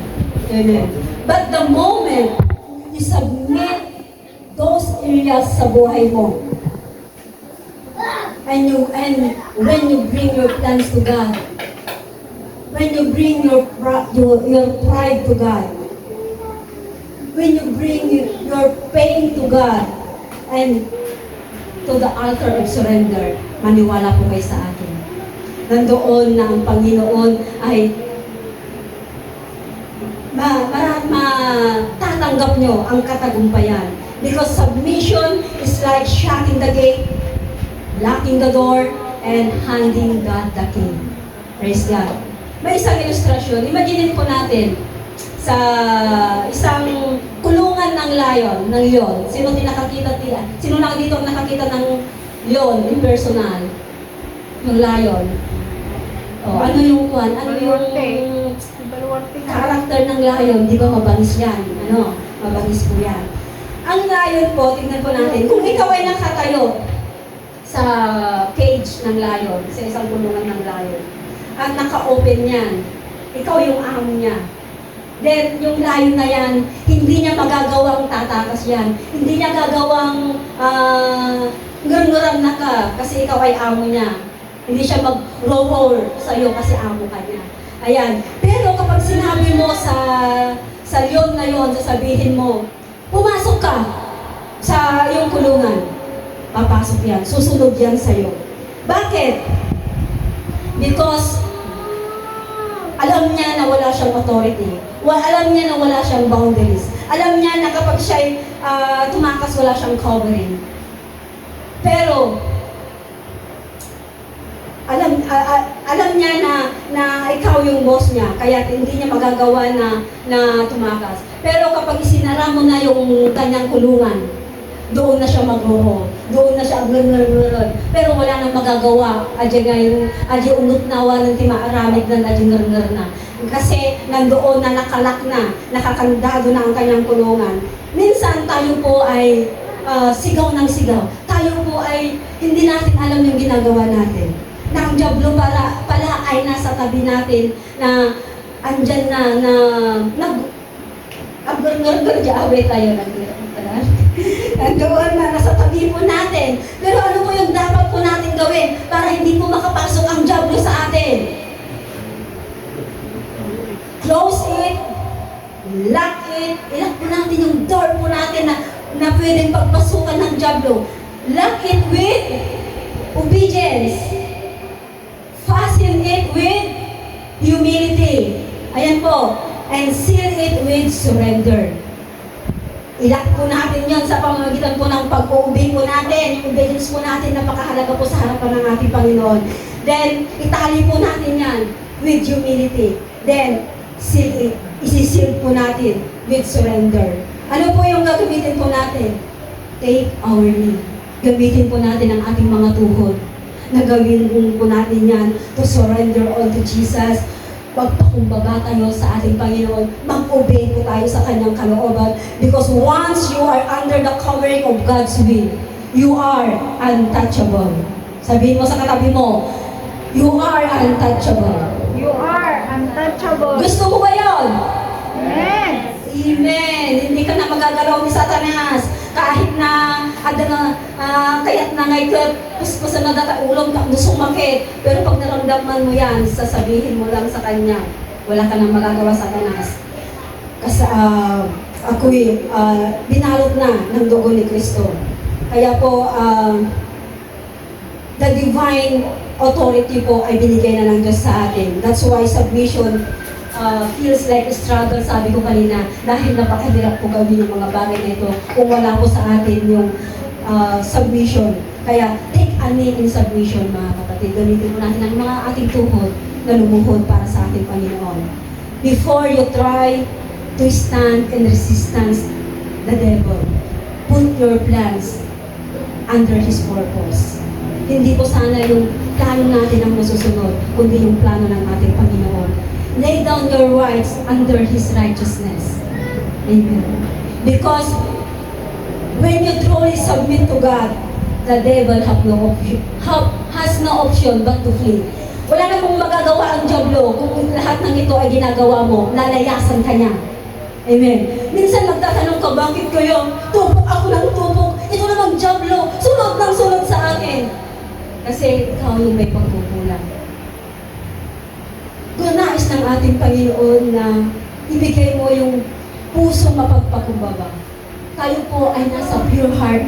Amen. But the moment you submit those areas sa buhay mo, and when you bring your plans to God, when you bring your pride to God, when you bring your pain to God, and to the altar of surrender, maniwala po kayo sa akin. Nandoon na ang Panginoon ay matatanggap nyo ang katagumpayan. Because submission is like shutting the gate, locking the door, and handing God the key. Praise God. May isang ilustrasyon. Imagine po natin sa isang kulungan ng leon. Sino na dito ang nakakita ng leon in personal? Yung lion. Ano yung character ng lion? Di ba mabangis yan? Mabangis po yan. Ang lion po, tingnan po natin, kung ikaw ay nakatayo sa cage ng lion, sa isang kulungan ng lion, at naka-open yan, ikaw yung amo niya. Then, yung lion na yan, hindi niya magagawang tatakas yan. Hindi niya gagawang ngur-nguram na ka kasi ikaw ay amo niya. Hindi siya mag-roar sa'yo kasi amo ka niya. Ayan. Pero kapag sinabi mo sa leon na yon, sasabihin mo, pumasok ka sa iyong kulungan. Papasok yan. Susunod yan sa'yo. Bakit? Because alam niya na wala siyang authority. Alam niya na wala siyang boundaries. Alam niya na kapag siya'y tumakas, wala siyang covering. Pero, alam niya na ikaw yung boss niya, kaya hindi niya magagawa na tumakas. Pero kapag isinara mo na yung kanyang kulungan, doon na siya magro, doon na siya pero wala nang magagawa. Adya unot na walang timaaramid na na. Kasi nandoon na nakalak na, nakakandado na ang kanyang kulungan. Minsan tayo po ay sigaw ng sigaw. Tayo po ay hindi natin alam yung ginagawa natin. Na ang diablo pala ay nasa tabi natin na andyan na away tayo nandoon na nasa tabi po natin. Pero ano po yung dapat po natin gawin para hindi po makapasok ang diablo sa atin? Close it, lock it, ilock po natin yung door po natin na pwedeng pagpasukan ng diablo. Lock it with obedience. Fasten it with humility. Ayan po. And seal it with surrender. Ilock po natin yon sa pamamagitan po ng pag-obey po natin. Yung obedience po natin, napakahalaga po sa harapan ng ating Panginoon. Then, itali po natin yan with humility. Then, seal it. Isi-seal po natin with surrender. Ano po yung gagamitin po natin? Take our knee. Gamitin po natin ang ating mga tuhod. Nagawin po natin yan to surrender all to Jesus. Magpakumbaba tayo sa ating Panginoon. Mag-obey po tayo sa Kanyang kalooban. Because once you are under the covering of God's will, you are untouchable. Sabihin mo sa katabi mo, you are untouchable. You are untouchable. Gusto mo ba yun? Amen. Amen. Hindi ka na magagalaw ni Satanas. Kahit na, kaya't na ngay puspusan na dataulong ka, gusto makit. Pero pag naramdaman mo yan, sasabihin mo lang sa kanya, wala ka nang magagawa, Satanas. Kasi ako'y binalot na ng dugo ni Kristo. Kaya po, the divine authority po ay binigay na ng Diyos sa atin. That's why submission feels like a struggle, sabi ko kanina, dahil napakahirap po gawin yung mga bagay na ito kung wala po sa atin yung submission. Kaya take a knee in submission, mga kapatid. Gamitin po natin ang mga ating tuhod na lumuhod para sa ating Panginoon. Before you try to stand in resistance the devil, put your plans under His purpose. Hindi po sana yung plano natin ang masusunod, kundi yung plano ng ating Panginoon. Lay down your rights under His righteousness. Amen. Because when you truly submit to God, the devil has no option but to flee. Wala na pong magagawa ang Diablo kung lahat ng ito ay ginagawa mo, lalayasan ka niya. Amen. Minsan magtatanong ka, bakit kayo? Tupok ako ng tupok. Ito namang Diablo, sunod ng sunod sa akin. Kasi ikaw yung may pagkukulang. Kung nais ng ating Panginoon na ibigay mo yung pusong mapagpakumbaba. Tayo po ay nasa pure heart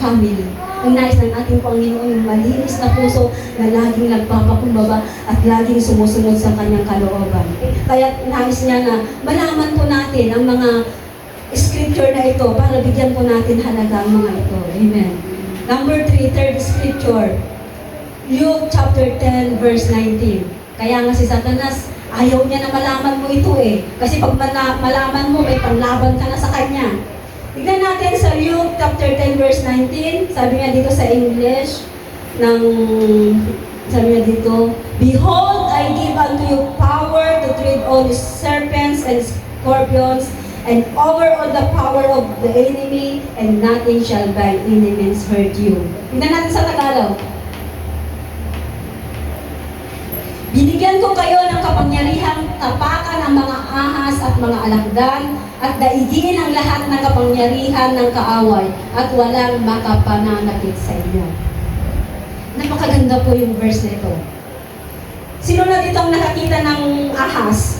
family. Ang nais ng ating Panginoon yung malinis na puso na laging nagpapakumbaba at laging sumusunod sa kanyang kalooban. Kaya nais niya na malaman po natin ang mga scripture na ito para bigyan po natin halaga ang mga ito. Amen. Number 3, third scripture. Luke chapter 10 verse 19. Kaya nga si Satanas, ayaw niya na malaman mo ito eh. Kasi pag malaman mo, may panlaban ka na sa kanya. Tignan natin sa Luke chapter 10 verse 19. Sabi niya dito sa English, sabi niya dito, "Behold, I give unto you power to tread on the serpents and scorpions, and over all the power of the enemy, and nothing shall by any means hurt you." Tignan natin sa Tagalog. Binigyan ko kayo ng kapangyarihang tapakan ang mga ahas at mga alakdan at daigin ang lahat ng kapangyarihan ng kaaway at walang makapananakit sa inyo. Napakaganda po yung verse nito. Sino na dito ang nakakita ng ahas?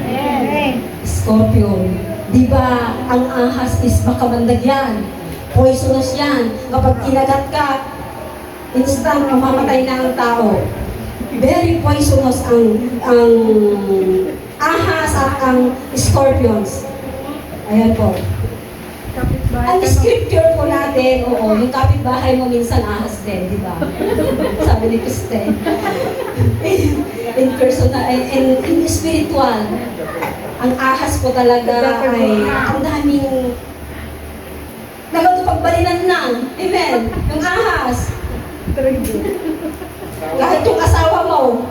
Amen. Scorpion. Di ba ang ahas is makamandag yan? Poisonous yan. Kapag kinagat ka, instant mamamatay na ang tao. Very poisonous ang ahas at ang scorpions. Ayan po. Ang scripture po natin, oo, yung kapitbahay mo minsan ahas din, di ba? Sabi ni Kristen. In personal, in spiritual, ang ahas po talaga ay ang daming nagpagbalinan lang. Amen. Yung ahas. Kahit yung asawa mo,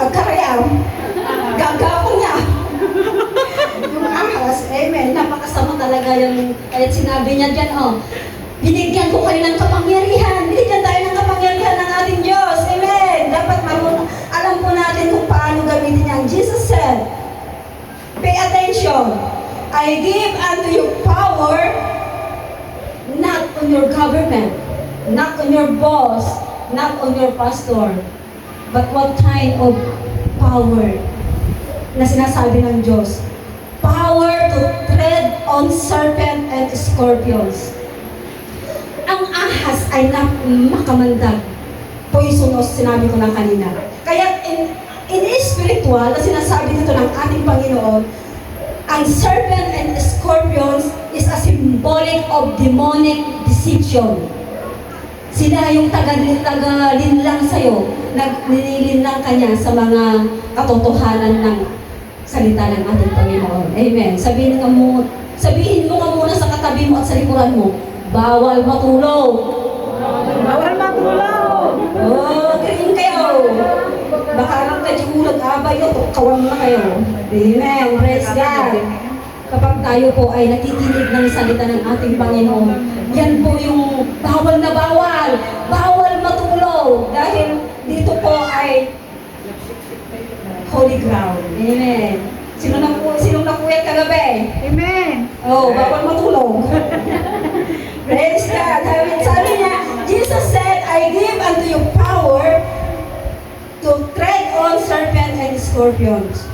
karayam, gagapon niya. Yung ahas, amen, napakasama talaga yung, kahit sinabi niya dyan, binigyan ko kayo ng kapangyarihan, binigyan tayo ng kapangyarihan ng ating Diyos, amen. Dapat alam po natin kung paano gamitin niya. Jesus said, pay attention, I give unto you power, not on your government, not on your boss, not on your pastor, but what kind of power na sinasabi ng Diyos? Power to tread on serpent and scorpions. Ang ahas ay makamandag. Poisonous, sinabi ko lang kanina. Kaya in spiritual, na sinasabi dito ng ating Panginoon, ang serpent and scorpions is a symbolic of demonic deception. Sila yung taga-linlang sa'yo, nililinlang ka niya sa mga katotohanan ng salita ng ating Panginoon. Amen. Sabihin mo ka muna sa katabi mo at sa likuran mo, bawal matulog. Bawal matulog. Green kayo. Baka lang kayo nag-abay o kawang na kayo. Amen. Praise God. Kapag tayo po ay nakikinig ng salita ng ating Panginoon, yan po yung bawal na bawal. Bawal matulog. Dahil dito po ay holy ground. Amen. Sinong nakuyat kagabi? Amen. Bawal matulog. Praise God. Sabi niya, Jesus said, I give unto you power to tread on serpent and scorpions.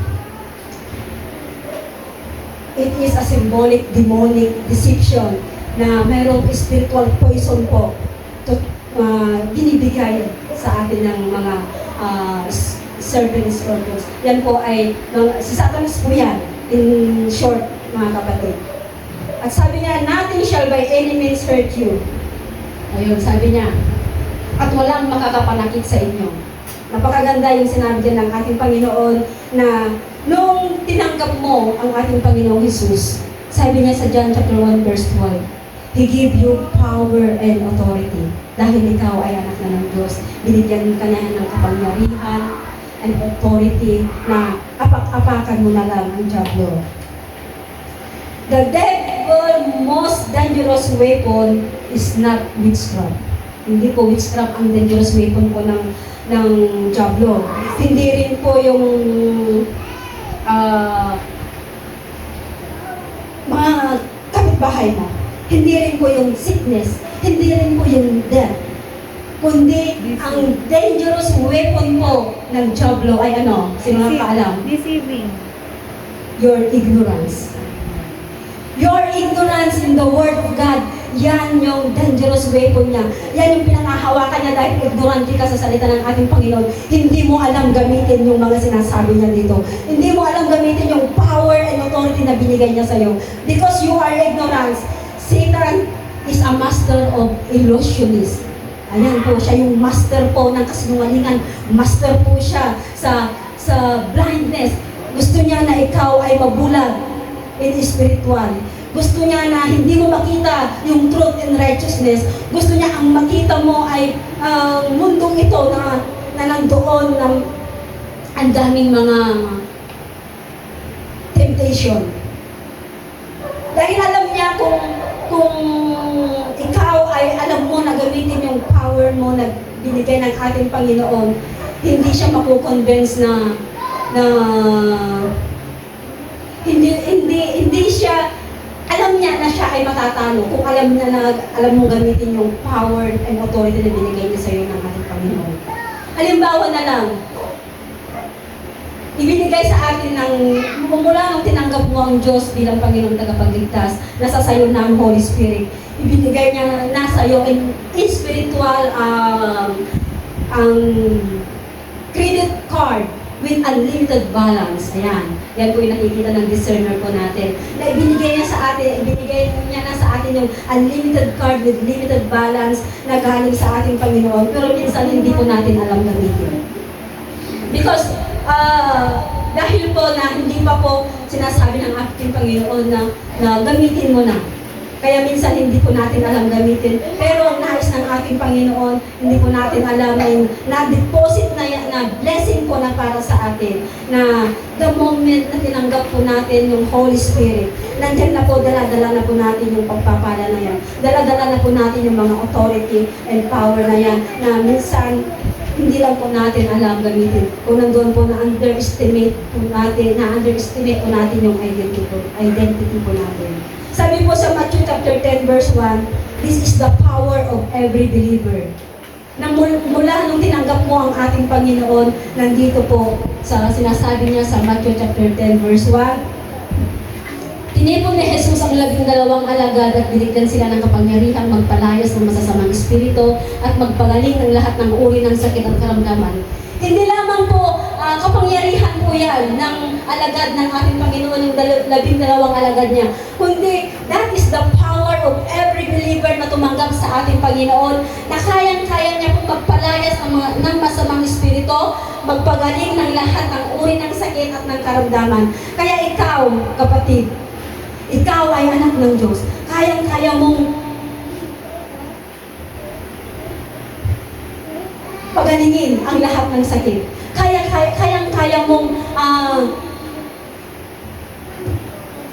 It is a symbolic demonic deception na mayroong spiritual poison po to binibigay sa atin ng mga serpent scorpions. Yan po ay si Satanas po yan, in short, mga kapatid. At sabi niya, nothing shall by any means hurt you. Ayun, sabi niya, at walang makakapanakit sa inyo. Napakaganda yung sinabi din ng ating Panginoon na nung tinanggap mo ang ating Panginoong Jesus, sabi niya sa John chapter 1 verse 12, He give you power and authority. Dahil ikaw ay anak na ng Diyos, binigyan ka niya ng kapangyarihan and authority na apak-apakan mo na lang ang Diablo. The devil's most dangerous weapon is not witchcraft. Hindi po witchcraft ang dangerous weapon po ng ng Diablo. Hindi rin po yung mga kapitbahay mo. Hindi rin po yung sickness. Hindi rin po yung death. Kundi ang dangerous weapon po ng Diablo ay ano? Sino nakakaalam? Deceiving. Your ignorance. Your ignorance in the Word of God, yan yung dangerous weapon niya. Yan yung pinangahawakan niya dahil ignorante ka sa salita ng ating Panginoon. Hindi mo alam gamitin yung mga sinasabi niya dito. Hindi mo alam gamitin yung power and authority na binigay niya sa'yo. Because you are ignorant. Satan is a master of illusionist. Ayan po, siya yung master po ng kasinungalingan. Master po siya sa blindness. Gusto niya na ikaw ay mabulag in spiritual. Gusto niya na hindi mo makita yung truth and righteousness. Gusto niya ang makita mo ay mundong ito na nandoon ng ang daming mga temptation. Dahil alam niya kung ikaw ay alam mo na gamitin yung power mo na binigay ng ating Panginoon, hindi siya makukonvince na hindi siya alam niya na siya ay matatalo kung alam niya na alam mo gamitin yung power and authority na binigay niya sa iyo ng ating Panginoon. Halimbawa na lang, ibinigay sa atin ng mula nung tinanggap mo ang Diyos bilang Panginoong tagapagligtas, nasa sayo na ang Holy Spirit. Ibinigay niya na sa iyo in spiritual ang credit card with unlimited balance. Ayan. Yan po yung nakikita ng discerner po natin. Na ibinigay niya sa atin, ibinigay niya na sa atin yung unlimited card with limited balance na galing sa ating Panginoon. Pero minsan hindi po natin alam gamitin. Because dahil po na hindi pa po sinasabi ng ating Panginoon na gamitin mo na. Kaya minsan hindi po natin alam gamitin. Pero ang nais ng ating Panginoon, hindi po natin alam na yung na-deposit na blessing po na para sa atin. Na the moment na tinanggap po natin yung Holy Spirit, nandiyan na po, dala-dala na po natin yung pagpapala na yan. Dala-dala na po natin yung mga authority and power na yan. Na minsan, hindi lang po natin alam gamitin. Kung nandoon po na-underestimate po natin yung identity po natin. Sabi po sa Matthew chapter 10 verse 1, this is the power of every believer. Na mula nung tinanggap mo ang ating Panginoon, nandito po sa sinasabi niya sa Matthew chapter 10 verse 1, tinipon ni Jesus ang 12 alagad at binigyan sila ng kapangyarihan magpalayas ng masasamang espiritu at magpagaling ng lahat ng uri ng sakit at karamdaman. Hindi lamang po kapangyarihan po yan ng alagad ng ating Panginoon, yung 12 alagad niya. Kundi, that is the power of every believer na tumanggap sa ating Panginoon, na kayang-kaya niya pong magpalayas ng masamang espiritu, magpagaling ng lahat ng uri ng sakit at ng karamdaman. Kaya ikaw, kapatid, ikaw ay anak ng Diyos. Kayang-kaya mong pagalingin ang lahat ng sakit. Kayang-kaya mong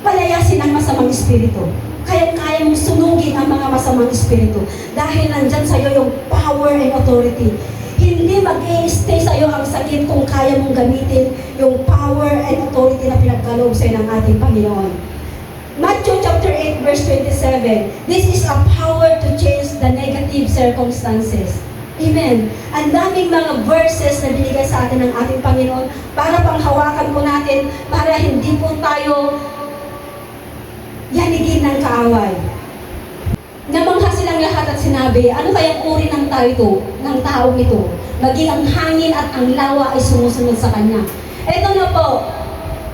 palayasin ang masamang espiritu. Kayang-kaya mong sunugin ang mga masamang espiritu. Dahil nandyan sa'yo yung power and authority. Hindi mag-i-stay sa'yo ang sakit kung kaya mong gamitin yung power and authority na pinagkaloob sa'yo ng ating Panginoon. Matthew chapter 8 verse 27, this is a power to change the negative circumstances. Amen. Ang daming mga verses na binigay sa atin ng ating Panginoon para panghawakan po natin, para hindi po tayo yanigin ng kaaway. Namangha silang lahat at sinabi, ano kayang uri ng taong ito? Maging ang hangin at ang lawa ay sumusunod sa kanya. Ito na po,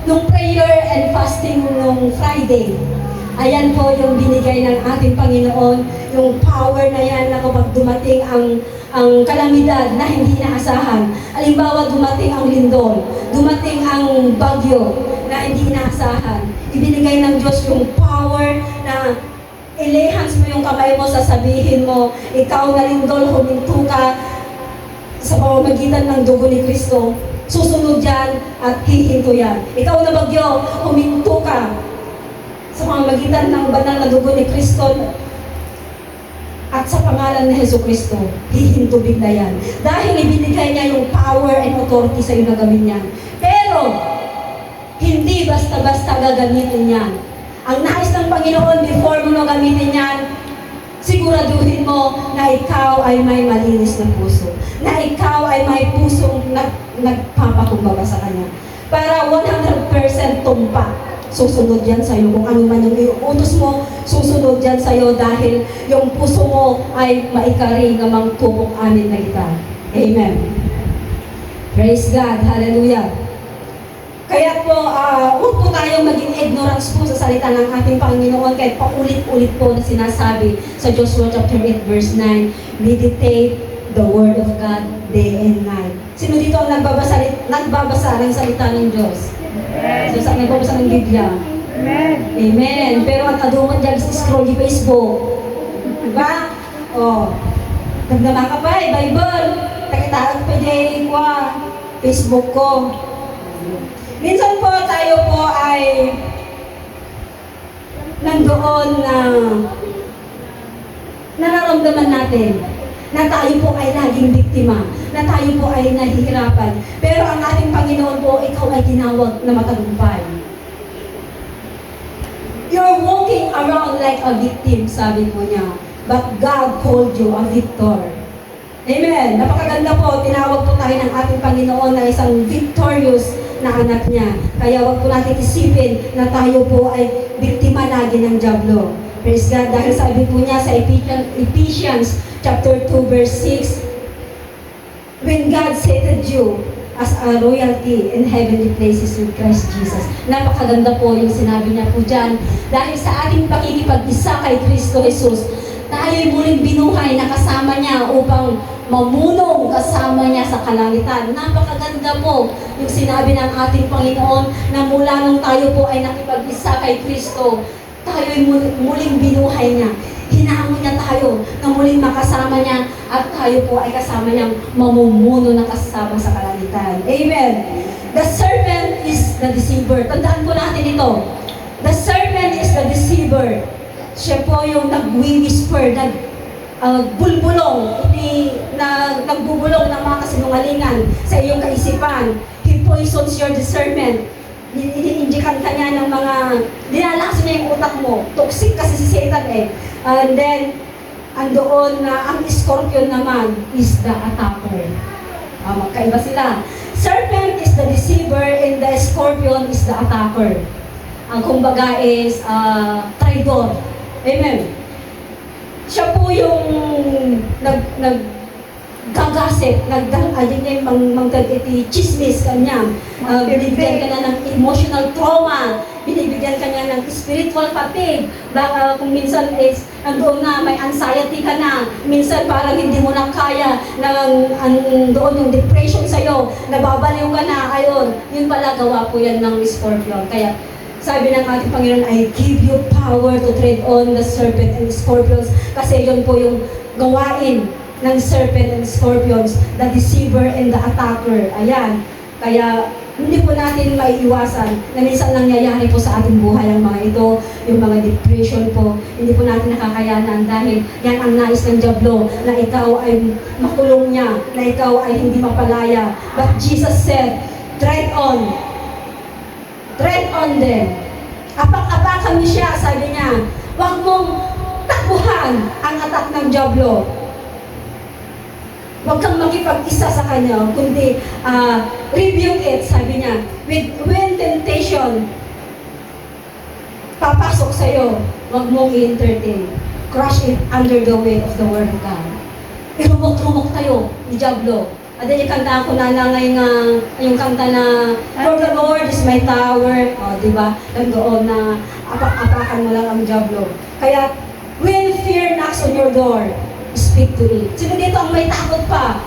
nung prayer and fasting nung Friday, ayan po yung binigay ng ating Panginoon, yung power na yan na kapag dumating ang kalamidad na hindi inaasahan. Halimbawa, dumating ang lindol, dumating ang bagyo na hindi inaasahan. Ibinigay ng Diyos yung power na ilehans mo yung kamay mo, sasabihin mo, ikaw na lindol, huminto ka sa pamamagitan ng dugo ni Kristo. Susunod yan at hihinto yan. Ikaw na bagyo, huminto ka sa pamamagitan ng banal na dugo ni Kristo. At sa pangalan ni Hesus Kristo, hihintubig na yan. Dahil ibinigay niya yung power and authority sa iyo na gawin yan. Pero, hindi basta-basta gagamitin yan. Ang nais ng Panginoon before mo na gamitin yan, siguraduhin mo na ikaw ay may malinis na puso. Na ikaw ay may pusong nagpapakumbaba sa Kanya. Para 100% tumpa. Susunod yan sa'yo. Kung ano man yung iutos mo, susunod yan sa'yo dahil yung puso mo ay maikari ng mga tubok amin na kita. Amen. Praise God. Hallelujah. Kaya po, huwag po tayong maging ignorance po sa salita ng ating Panginoon kahit paulit-ulit po na sinasabi sa Joshua chapter 8 verse 9, meditate the Word of God day and night. Sino dito ang nagbabasa ng salita ng Diyos? So, saan nagbabasa ng Biblia? Amen. Amen. Pero ang kadungan dyan is scroll di Facebook. Diba? O, nagdama ka pa Bible. Takitaan pa dyan ko, Facebook ko. Minsan po tayo po ay nandoon na nararamdaman natin na tayo po ay laging biktima, na tayo po ay nahihirapan. Pero ang ating Panginoon po, ikaw ay tinawag na matagumpay. You're walking around like a victim, sabi po niya. But God called you a victor. Amen. Napakaganda po, tinawag po tayo ng ating Panginoon na isang victorious na anak niya. Kaya wag po natin isipin na tayo po ay biktima lagi ng dyablo. Praise God. Dahil sabi po niya sa Ephesians chapter 2 verse 6, when God seated you as a royalty in heavenly places with Christ Jesus. Napakaganda po yung sinabi niya po dyan. Dahil sa ating pakikipag-isa kay Kristo Jesus, tayo'y muling binuhay na kasama niya upang mamunong kasama niya sa kalangitan. Napakaganda po yung sinabi ng ating Panginoon na mula nung tayo po ay nakipag-isa kay Kristo, tayo'y muling binuhay niya. Hinamon niya tayo na muling makasama niya at tayo po ay kasama niyang mamumuno na kasama sa kalangitan. Amen. The serpent is the deceiver. Tandaan po natin ito. The serpent is the deceiver. Siya po yung nag-whisper, nagbulbulong, nagbubulong ng mga kasinungalingan sa iyong kaisipan. He poisons your discernment. Iniinjikan ka niya ng mga, dinalakas niya yung utak mo. Toxic kasi si Satan eh. And then, andoon na ang scorpion naman is the attacker. Magkaiba sila. Serpent is the deceiver and the scorpion is the attacker. Ang kumbaga is traidor. Amen. Siya po yung naggagasip, chismis kanya. Binibigyan ka na ng emotional trauma, binibigyan ka niya ng spiritual fatigue. Baka kung minsan is, doon na may anxiety ka na, minsan parang hindi mo na kaya, doon yung depression sa'yo, nababaliw ka na, ayun, yun pala gawa po yan ng scorpion. Kaya, sabi ng ating Panginoon, I give you power to tread on the serpent and scorpions. Kasi yun po yung gawain ng serpent and scorpions, the deceiver and the attacker. Ayan. Kaya, hindi po natin maiiwasan na minsan nangyayari po sa ating buhay ang mga ito, yung mga depression po. Hindi po natin nakakayanan dahil yan ang nais ng dyablo, na ikaw ay makulong niya, na ikaw ay hindi mapalaya. But Jesus said, tread on them. Apak-apakan niyo siya, sabi niya. Huwag mong takbuhan ang atak ng dyablo. Huwag kang makipag-isa sa kanya, kundi rebuke it, sabi niya. When temptation papasok sa'yo, huwag mong i-entertain. Crush it under the weight of the Word of God. Irumok-rumok tayo ni dyablo. At then yung kanta ko na lang yung kanta na For the Lord is my tower. Diba? Nandoon na apak-apakan mo lang ang dyablo. Kaya, when fear knocks on your door, speak to it. Sino dito ang may takot pa?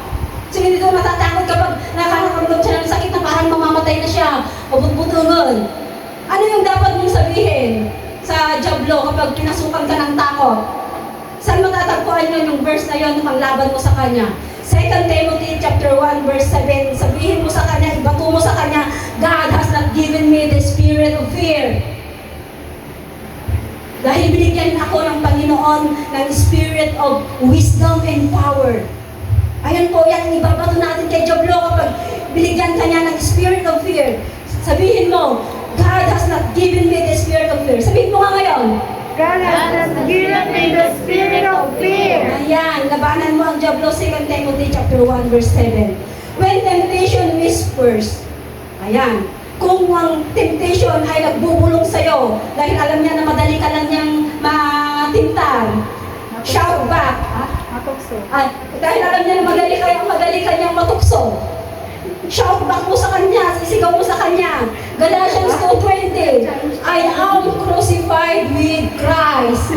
Sino dito matatakot kapag nakakaramdam siya ng sakit na parang mamamatay na siya? Pabutbutungan. Ano yung dapat mong sabihin sa dyablo kapag pinasukan ka ng takot? Saan matatagpuan yun yung verse na yun na panglaban mo sa kanya? 2 Timothy chapter 1 verse 7, sabihin mo sa kanya, ibato mo sa kanya, God has not given me the spirit of fear. Dahil binigyan ako ng Panginoon ng spirit of wisdom and power. Ayan po, yan ang ibabato natin kay Joblo kapag binigyan ka niya ng spirit of fear. Sabihin mo, God has not given me the spirit of fear. Sabihin mo nga ngayon. God has not given me the spirit of fear. Ayan, labanan mo ang Joblo, 2 Timothy chapter 1 verse 7. When temptation whispers, ayan, kung ang temptation ay nagbubulong sa'yo, dahil alam niya na madali ka lang niyang matintar, shout back. Matukso. Dahil alam niya na madali ka niyang matukso. Shout back mo sa kanya, sisigaw mo sa kanya. Galatians 2:20, I am crucified with Christ.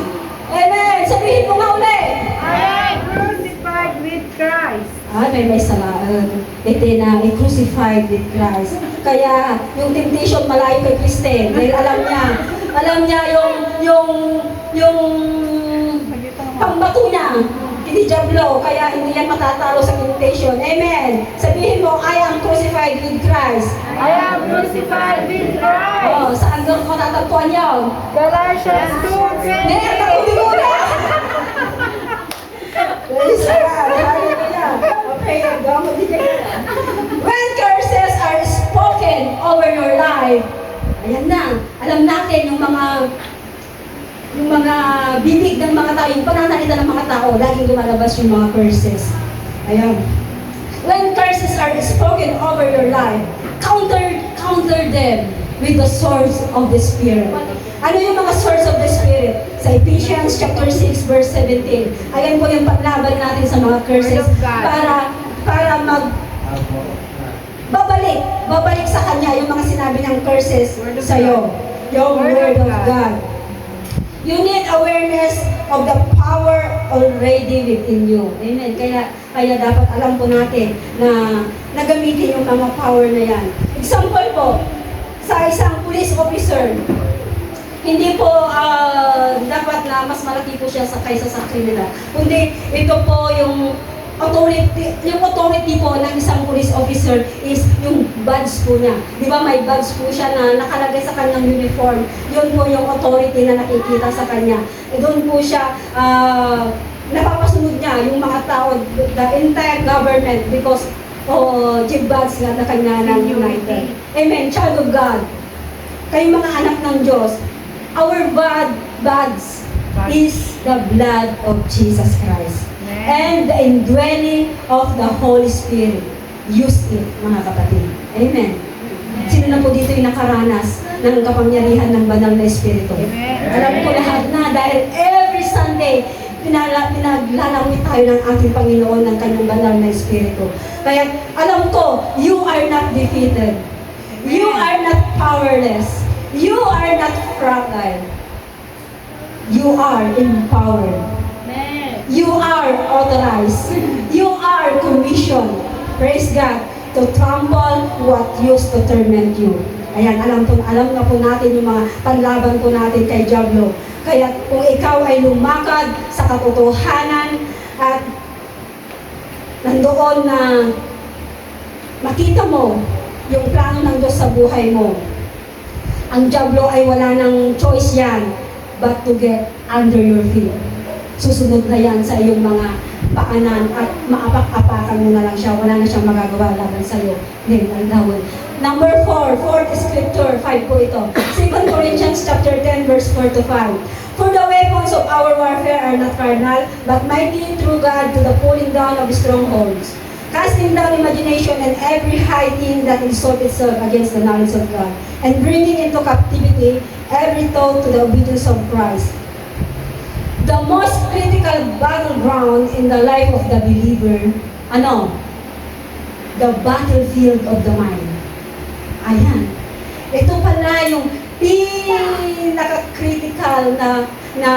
Amen! Sabihin mo nga ulit. I am crucified with Christ. May salaan. Ito na, crucified with Christ. Kaya, yung temptation malayo kay Kristen. Dahil alam niya yung pambato niya. Hindi Jablo, kaya hindi yan matatalo sa temptation. Amen. Sabihin mo, I am crucified with Christ. I am crucified with Christ. Oh, saan doon ko natatagpuan yun? Galatians 2:20. Praise God. Hallelujah. Okay, gamot din kayo. When curses are spoken over your life, ayan na, alam natin yung mga bibig ng mga tao, yung pananalita ng mga tao, laging lumalabas yung mga curses. Ayan. When curses are spoken over your life, counter them with the source of the Spirit. Ano yung mga source of the Spirit? Sa Ephesians chapter 6 verse 17. Ayan po yung paglaban natin sa mga curses Word of God. para babalik sa Kanya yung mga sinabi ng curses Word of sa'yo. Yung Word of God. You need awareness of the power already within you. Amen. Kaya dapat alam po natin na nagamitin yung mga power na yan. Example po, sa isang police officer, hindi po dapat na mas malaki po siya kaysa sa kriminal. Kundi ito po yung authority po ng isang police officer is yung badge po niya. Di ba may badge po siya na nakalagay sa kanyang uniform. Yun po yung authority na nakikita sa kanya. Doon po siya napapasunod niya yung mga tao, the entire government because yung badge na kanya ng United. Amen. Child of God. Kayong mga anak ng Diyos, our badge is the blood of Jesus Christ. And the indwelling of the Holy Spirit. Use it, mga kapatid. Amen. Sino na po dito yung nakaranas ng kapangyarihan ng banal na Espiritu? Alam ko lahat na dahil every Sunday, pinaglalawit tayo ng ating Panginoon ng kanyang banal na Espiritu. Kaya alam ko, you are not defeated. You are not powerless. You are not fragile. You are empowered. You are authorized. You are commissioned. Praise God. To trample what used to torment you. Ayan, alam na po natin yung mga panlaban po natin kay Jablo. Kaya kung ikaw ay lumakad sa katotohanan at nandoon na makita mo yung plano ng Diyos sa buhay mo, ang Jablo ay wala ng choice yan but to get under your feet. Susunod na yan sa iyong mga paanan at maapak-apakan mo na lang siya. Wala na siyang magagawa laban sa iyo. Then, aldawan. Number 4, fourth scripture, 5 po ito. 2 Corinthians chapter 10, verse 4 to 5. For the weapons of our warfare are not carnal, but mighty through God to the pulling down of strongholds, casting down imagination and every high thing that exalts itself against the knowledge of God, and bringing into captivity every thought to the obedience of Christ. The most critical battleground in the life of the believer, the battlefield of the mind. Ayan. Ito pala yung pinaka-critical na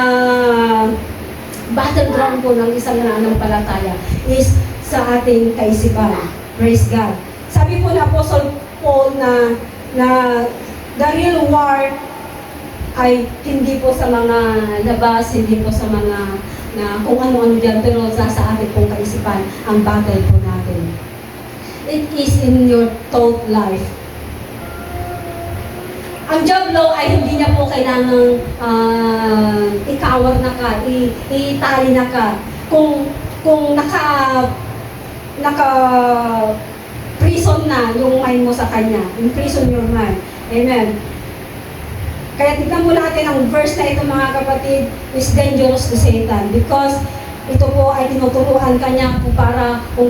battleground po ng isang nananampalataya is sa ating kaisipan. Praise God. Sabi po ni Apostle Paul na the real war ay hindi po sa mga labas, hindi po sa mga kung ano-ano dyan, pero sa ating pong kaisipan, ang battle po natin. It is in your thought life. Ang job law ay hindi niya po kailangang ikawar na ka, itali na ka. Kung naka prison na yung mind mo sa kanya, imprison your mind. Amen. Kaya tignan mo natin ang verse na ito mga kapatid, is dangerous to Satan because ito po ay tinuturuan ka niya kung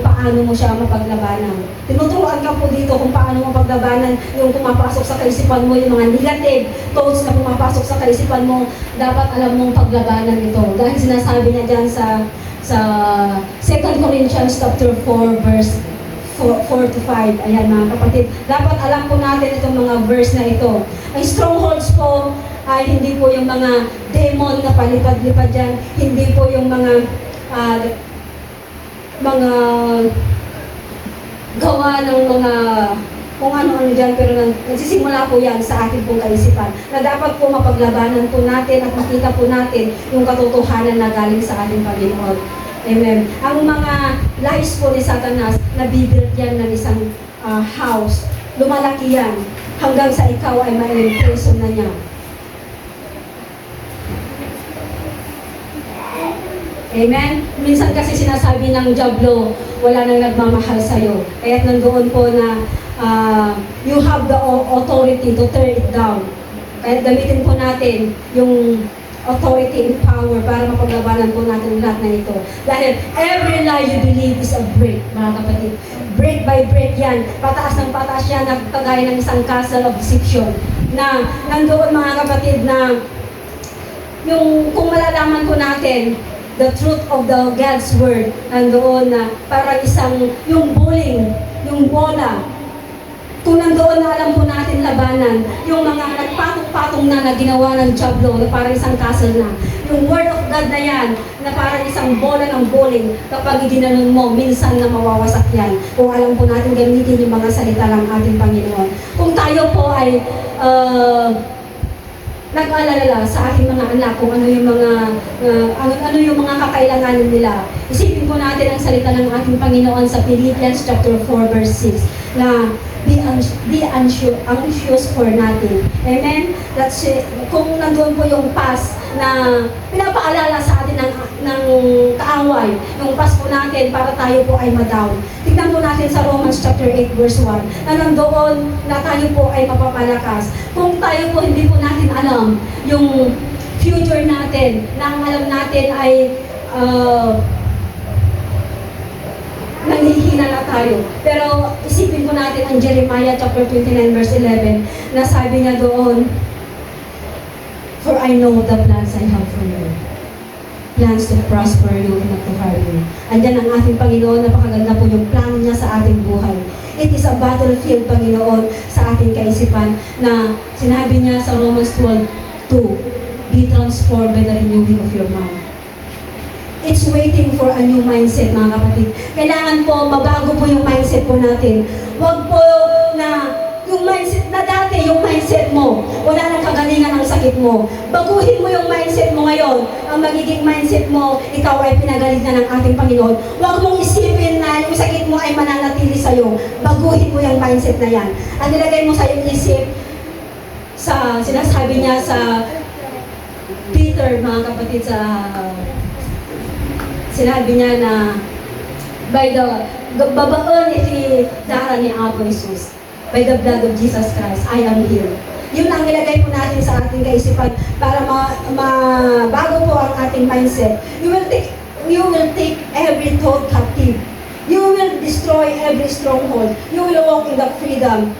paano mo siya mapaglabanan. Tinuturuan ka po dito kung paano mo paglabanan yung pumapasok sa kaisipan mo, yung mga negative thoughts na pumapasok sa kaisipan mo, dapat alam mong paglabanan ito. Dahil sinasabi niya dyan sa 2 Corinthians chapter 4 verse 4 to 5. Ayan mga kapatid, dapat alam po natin itong mga verse na ito. Ang strongholds po ay hindi po yung mga demon na palipad-lipad dyan, hindi po yung mga gawa ng mga kung ano-ano dyan, pero nagsisimula po yan sa ating pong kaisipan na dapat po mapaglabanan po natin at makita po natin yung katotohanan na galing sa ating Panginoon. Amen. Ang mga lies po ni Satanas, nabibuild yan ng isang house. Lumalaki yan hanggang sa ikaw ay ma-imprison na niya. Amen? Minsan kasi sinasabi ng Diablo, wala nang nagmamahal sa'yo. Kaya't nandoon po na you have the authority to tear it down. Kaya gamitin po natin yung authority and power para mapaglabanan po natin lahat na ito. Dahil every lie you believe is a break, mga kapatid. Break by break yan. Pataas ng pataas yan, kagaya ng isang castle of deception. Na nandoon mga kapatid na kung malalaman po natin the truth of the God's Word, nandoon na parang yung bowling, yung bola. Kung nandoon na alam po natin labanan, yung mga nagpatong-patong na ginawa ng Diablo, na parang isang castle na. Yung Word of God na yan, na parang isang bola ng bowling, kapag ginanon mo, minsan na mawawasak yan. Kung alam po natin gamitin yung mga salita ng ating Panginoon. Kung tayo po ay nag-aalala sa ating mga anak kung ano yung mga kakailanganin nila. Isipin po natin ang salita ng ating Panginoon sa Philippians chapter 4 verse 6 na be anxious for nothing. Amen? That's it. Kung nandun po yung past na pinapaalala sa atin ng kaaway, yung past po natin para tayo po ay ma-down. Tignan po natin sa Romans chapter 8 verse 1 na nandoon na tayo po ay mapapalakas. Kung tayo po hindi po natin alam yung future natin, na ang alam natin ay nanghihina na tayo. Pero isipin po natin ang Jeremiah chapter 29 verse 11 na sabi niya doon, for I know the plans I have for you. Plans to prosper you and not to harm you. Andyan ang ating Panginoon, napakaganda po yung plano niya sa ating buhay. It is a battlefield, Panginoon, sa ating kaisipan na sinabi niya sa Romans 12:2, be transformed by the renewing of your mind. It's waiting for a new mindset, mga kapatid. Kailangan po, mabago po yung mindset po natin. Huwag po na yung mindset na dati, yung mindset mo, wala nang kagalingan ang sakit mo. Baguhin mo yung mindset mo ngayon. Ang magiging mindset mo, ikaw ay pinagalitan ng ating Panginoon. Huwag mong isipin na yung sakit mo ay mananatili sa'yo. Baguhin mo yung mindset na yan. At nilagay mo sa iyong isip, sinasabi niya sa Peter, mga kapatid, sinabi niya na by the babaon iti dara ni Apo Jesus, by the blood of Jesus Christ, I am healed. Yun ang nilagay po natin sa ating kaisipan para mabago po ang ating mindset. You will take every thought captive. You will destroy every stronghold. You will walk in the freedom.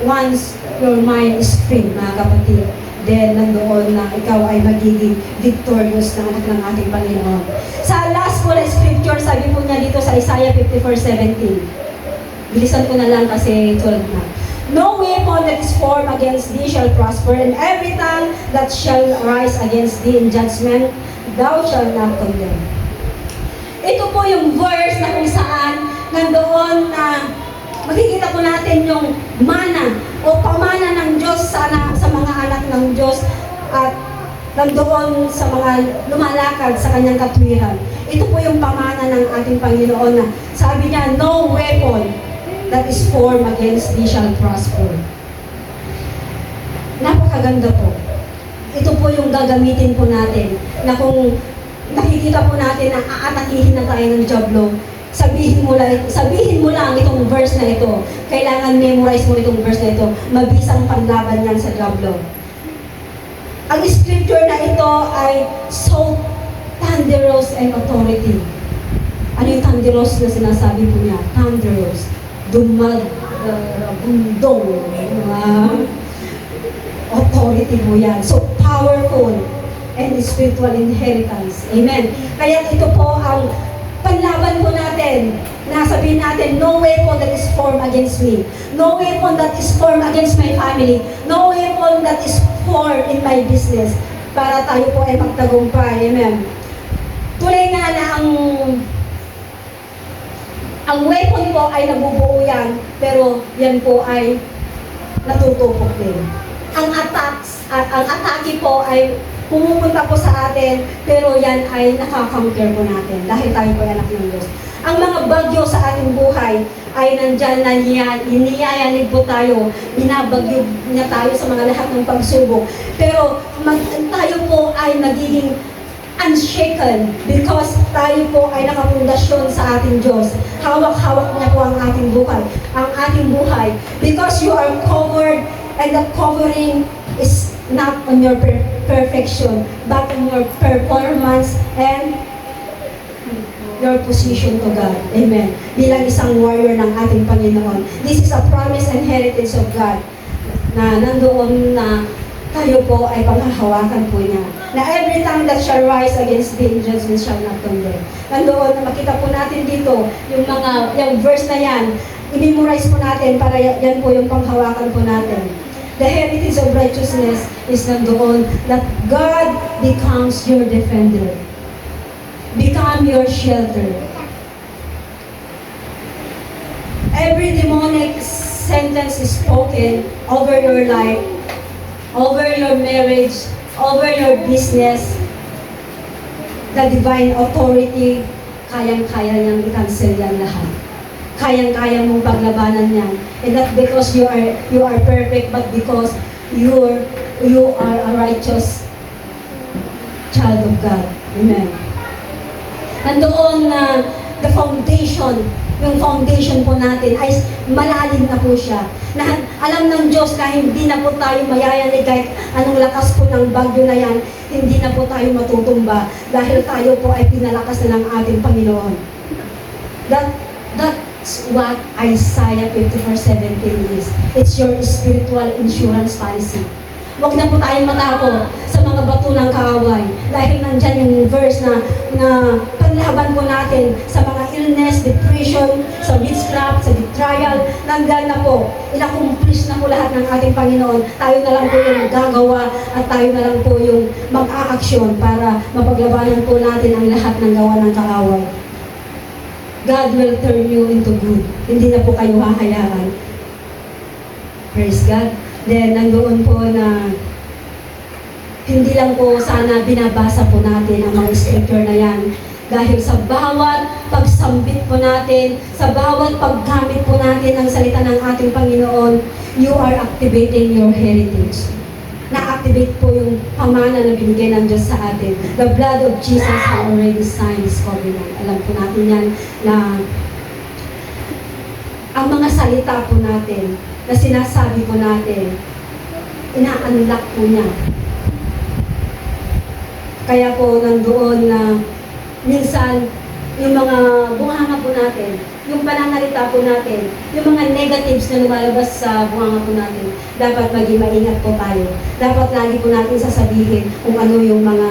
Once your mind is free, mga kapatid, then nandoon na ikaw ay magiging victorious na anak ng ating Panginoon. Sa last po na scripture, sabi po niya dito sa Isaiah 54:17. Bilisan ko na lang kasi 12 na. No weapon that is formed against thee shall prosper, and every tongue that shall rise against thee in judgment, thou shalt not condemn. Ito po yung verse na kung saan nandoon na makikita po natin yung mana o pamana ng Diyos sa mga anak ng Diyos at nandoon sa mga lumalakad sa kanyang katwiran. Ito po yung pamana ng ating Panginoon na sabi niya, no weapon that is formed against thee shall prosper. Napakaganda po. Ito po yung gagamitin po natin na kung nakikita po natin na aatakihin na tayo ng jablo, sabihin mo lang itong verse na ito. Kailangan memorize mo itong verse na ito. Mabisang panlaban yan sa jablo. Ang scripture na ito ay so thunderous and authority. Ano yung thunderous na sinasabi po niya? Thunderous. Bundong. Authority po yan. So powerful and spiritual inheritance. Amen. Kaya ito po ang panlaban po natin. Nasabihin natin, no weapon that is formed against me. No weapon that is formed against my family. No weapon that is formed in my business. Para tayo po ay magtagumpay. Amen. Tuloy nga na ang weapon po ay nabubuo yan, pero yan po ay natutupok din. Ang atake po ay pumupunta po sa atin, pero yan ay nakakonquer po natin dahil tayo po ay anak ng Diyos. Ang mga bagyo sa ating buhay ay nandyan na iniyayanig po tayo, binabagyo niya tayo sa mga lahat ng pagsubok. Pero tayo po ay nagiging unshaken because tayo po ay nakapundasyon sa ating Diyos. Hawak-hawak niya po ang ating buhay. Because you are covered, and the covering is not on your perfection, but on your performance and your position to God. Amen. Bilang isang warrior ng ating Panginoon. This is a promise and heritage of God na nandoon na tayo po ay panghahawakan po niya. Na every tongue that shall rise against thee in judgment shall not condemn. Nandoon na makita po natin dito yung verse na yan. I-memorize po natin para yan po yung panghawakan po natin. The heritage of righteousness is nandoon that God becomes your defender. Become your shelter. Every demonic sentence is spoken over your life, over your marriage, over your business. The divine authority, kayang-kaya niyang i-cancel yan lahat. Kayang-kaya mong paglabanan yan. And not because you are perfect, but because you are a righteous child of God. Amen. Nandoon na the foundation, yung foundation po natin ay malalim na po siya. Na alam ng Diyos na hindi na po tayo mayayanig kahit anong lakas po ng bagyo na yan, hindi na po tayo matutumba dahil tayo po ay pinalakas na ng ating Panginoon. That's what Isaiah 54:17 is. It's your spiritual insurance policy. Huwag na po tayong matakot sa mga bato ng kaaway. Dahil nandyan yung verse na panlaban po natin sa mga illness, depression, sa witchcraft, sa betrayal. Nandyan na po. Inaccomplish na po lahat ng ating Panginoon. Tayo na lang po yung gagawa at tayo na lang po yung mag-aaksyon para mapaglabanan po natin ang lahat ng gawa ng kaaway. God will turn you into good. Hindi na po kayo hahayaan. Praise God. Then, nandoon po na hindi lang po sana binabasa po natin ang mga scripture na yan. Dahil sa bawat pagsambit po natin, sa bawat paggamit po natin ng salita ng ating Panginoon, you are activating your heritage. Na-activate po yung pamana na binigay ng Diyos sa atin. The blood of Jesus has already signed this covenant. Alam po natin yan na ang mga salita po natin na sinasabi po natin, ina-unlock po niya. Kaya po nandoon na minsan yung mga bunganga po natin, yung pananalita po natin, yung mga negatives na lumalabas sa bunganga po natin, dapat maging maingat po tayo. Dapat lagi po natin sasabihin kung ano yung mga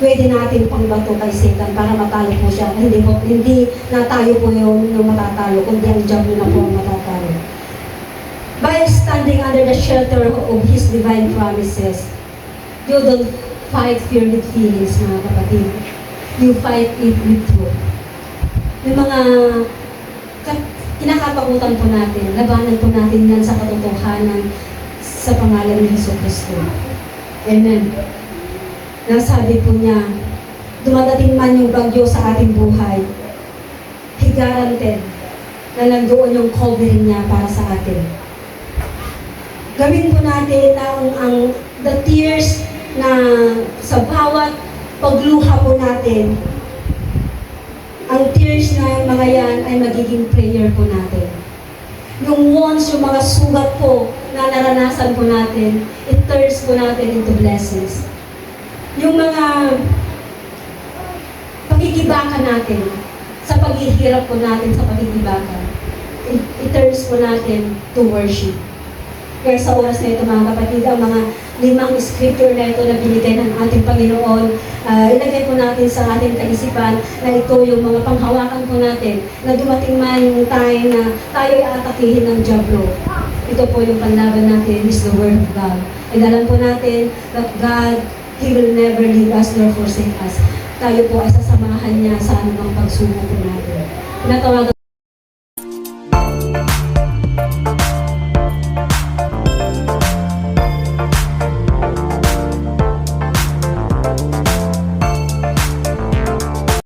pwede natin pangbato kay Satan para matalo po siya. Hindi na tayo po yung matatalo, kundi ang diablo na po ang matatalo. By standing under the shelter of His divine promises, you don't fight fear with feelings, mga kapatid. You fight it with truth. Yung mga kinakatakutan po natin, labanan po natin yan sa katotohanan sa pangalan ni Hesus Kristo. Amen. Nasabi po niya, dumadating man yung bagyo sa ating buhay, He guaranteed na nandoon yung covering niya para sa atin. Gawin po natin ang the tears na sa bawat pagluha po natin, ang tears na mga yan ay magiging prayer po natin. Yung wounds, yung mga sugat po na naranasan po natin, it turns po natin into blessings. Yung mga pagkikibakan natin, sa paghihirap po natin sa pagkikibakan, it turns po natin to worship. Kaya sa oras na ito mga kapatid, ang mga 5 scripture na ito na binigay ng ating Panginoon, ilagay po natin sa ating kaisipan na ito yung mga panghawakan po natin na dumating man yung time na tayo ay atakihin ng Diablo. Ito po yung panlaban natin, is the Word of God. And alam po natin that God, He will never leave us nor forsake us. Tayo po ay sasamahan niya sa anumang pagsubok po natin. Pinatawagan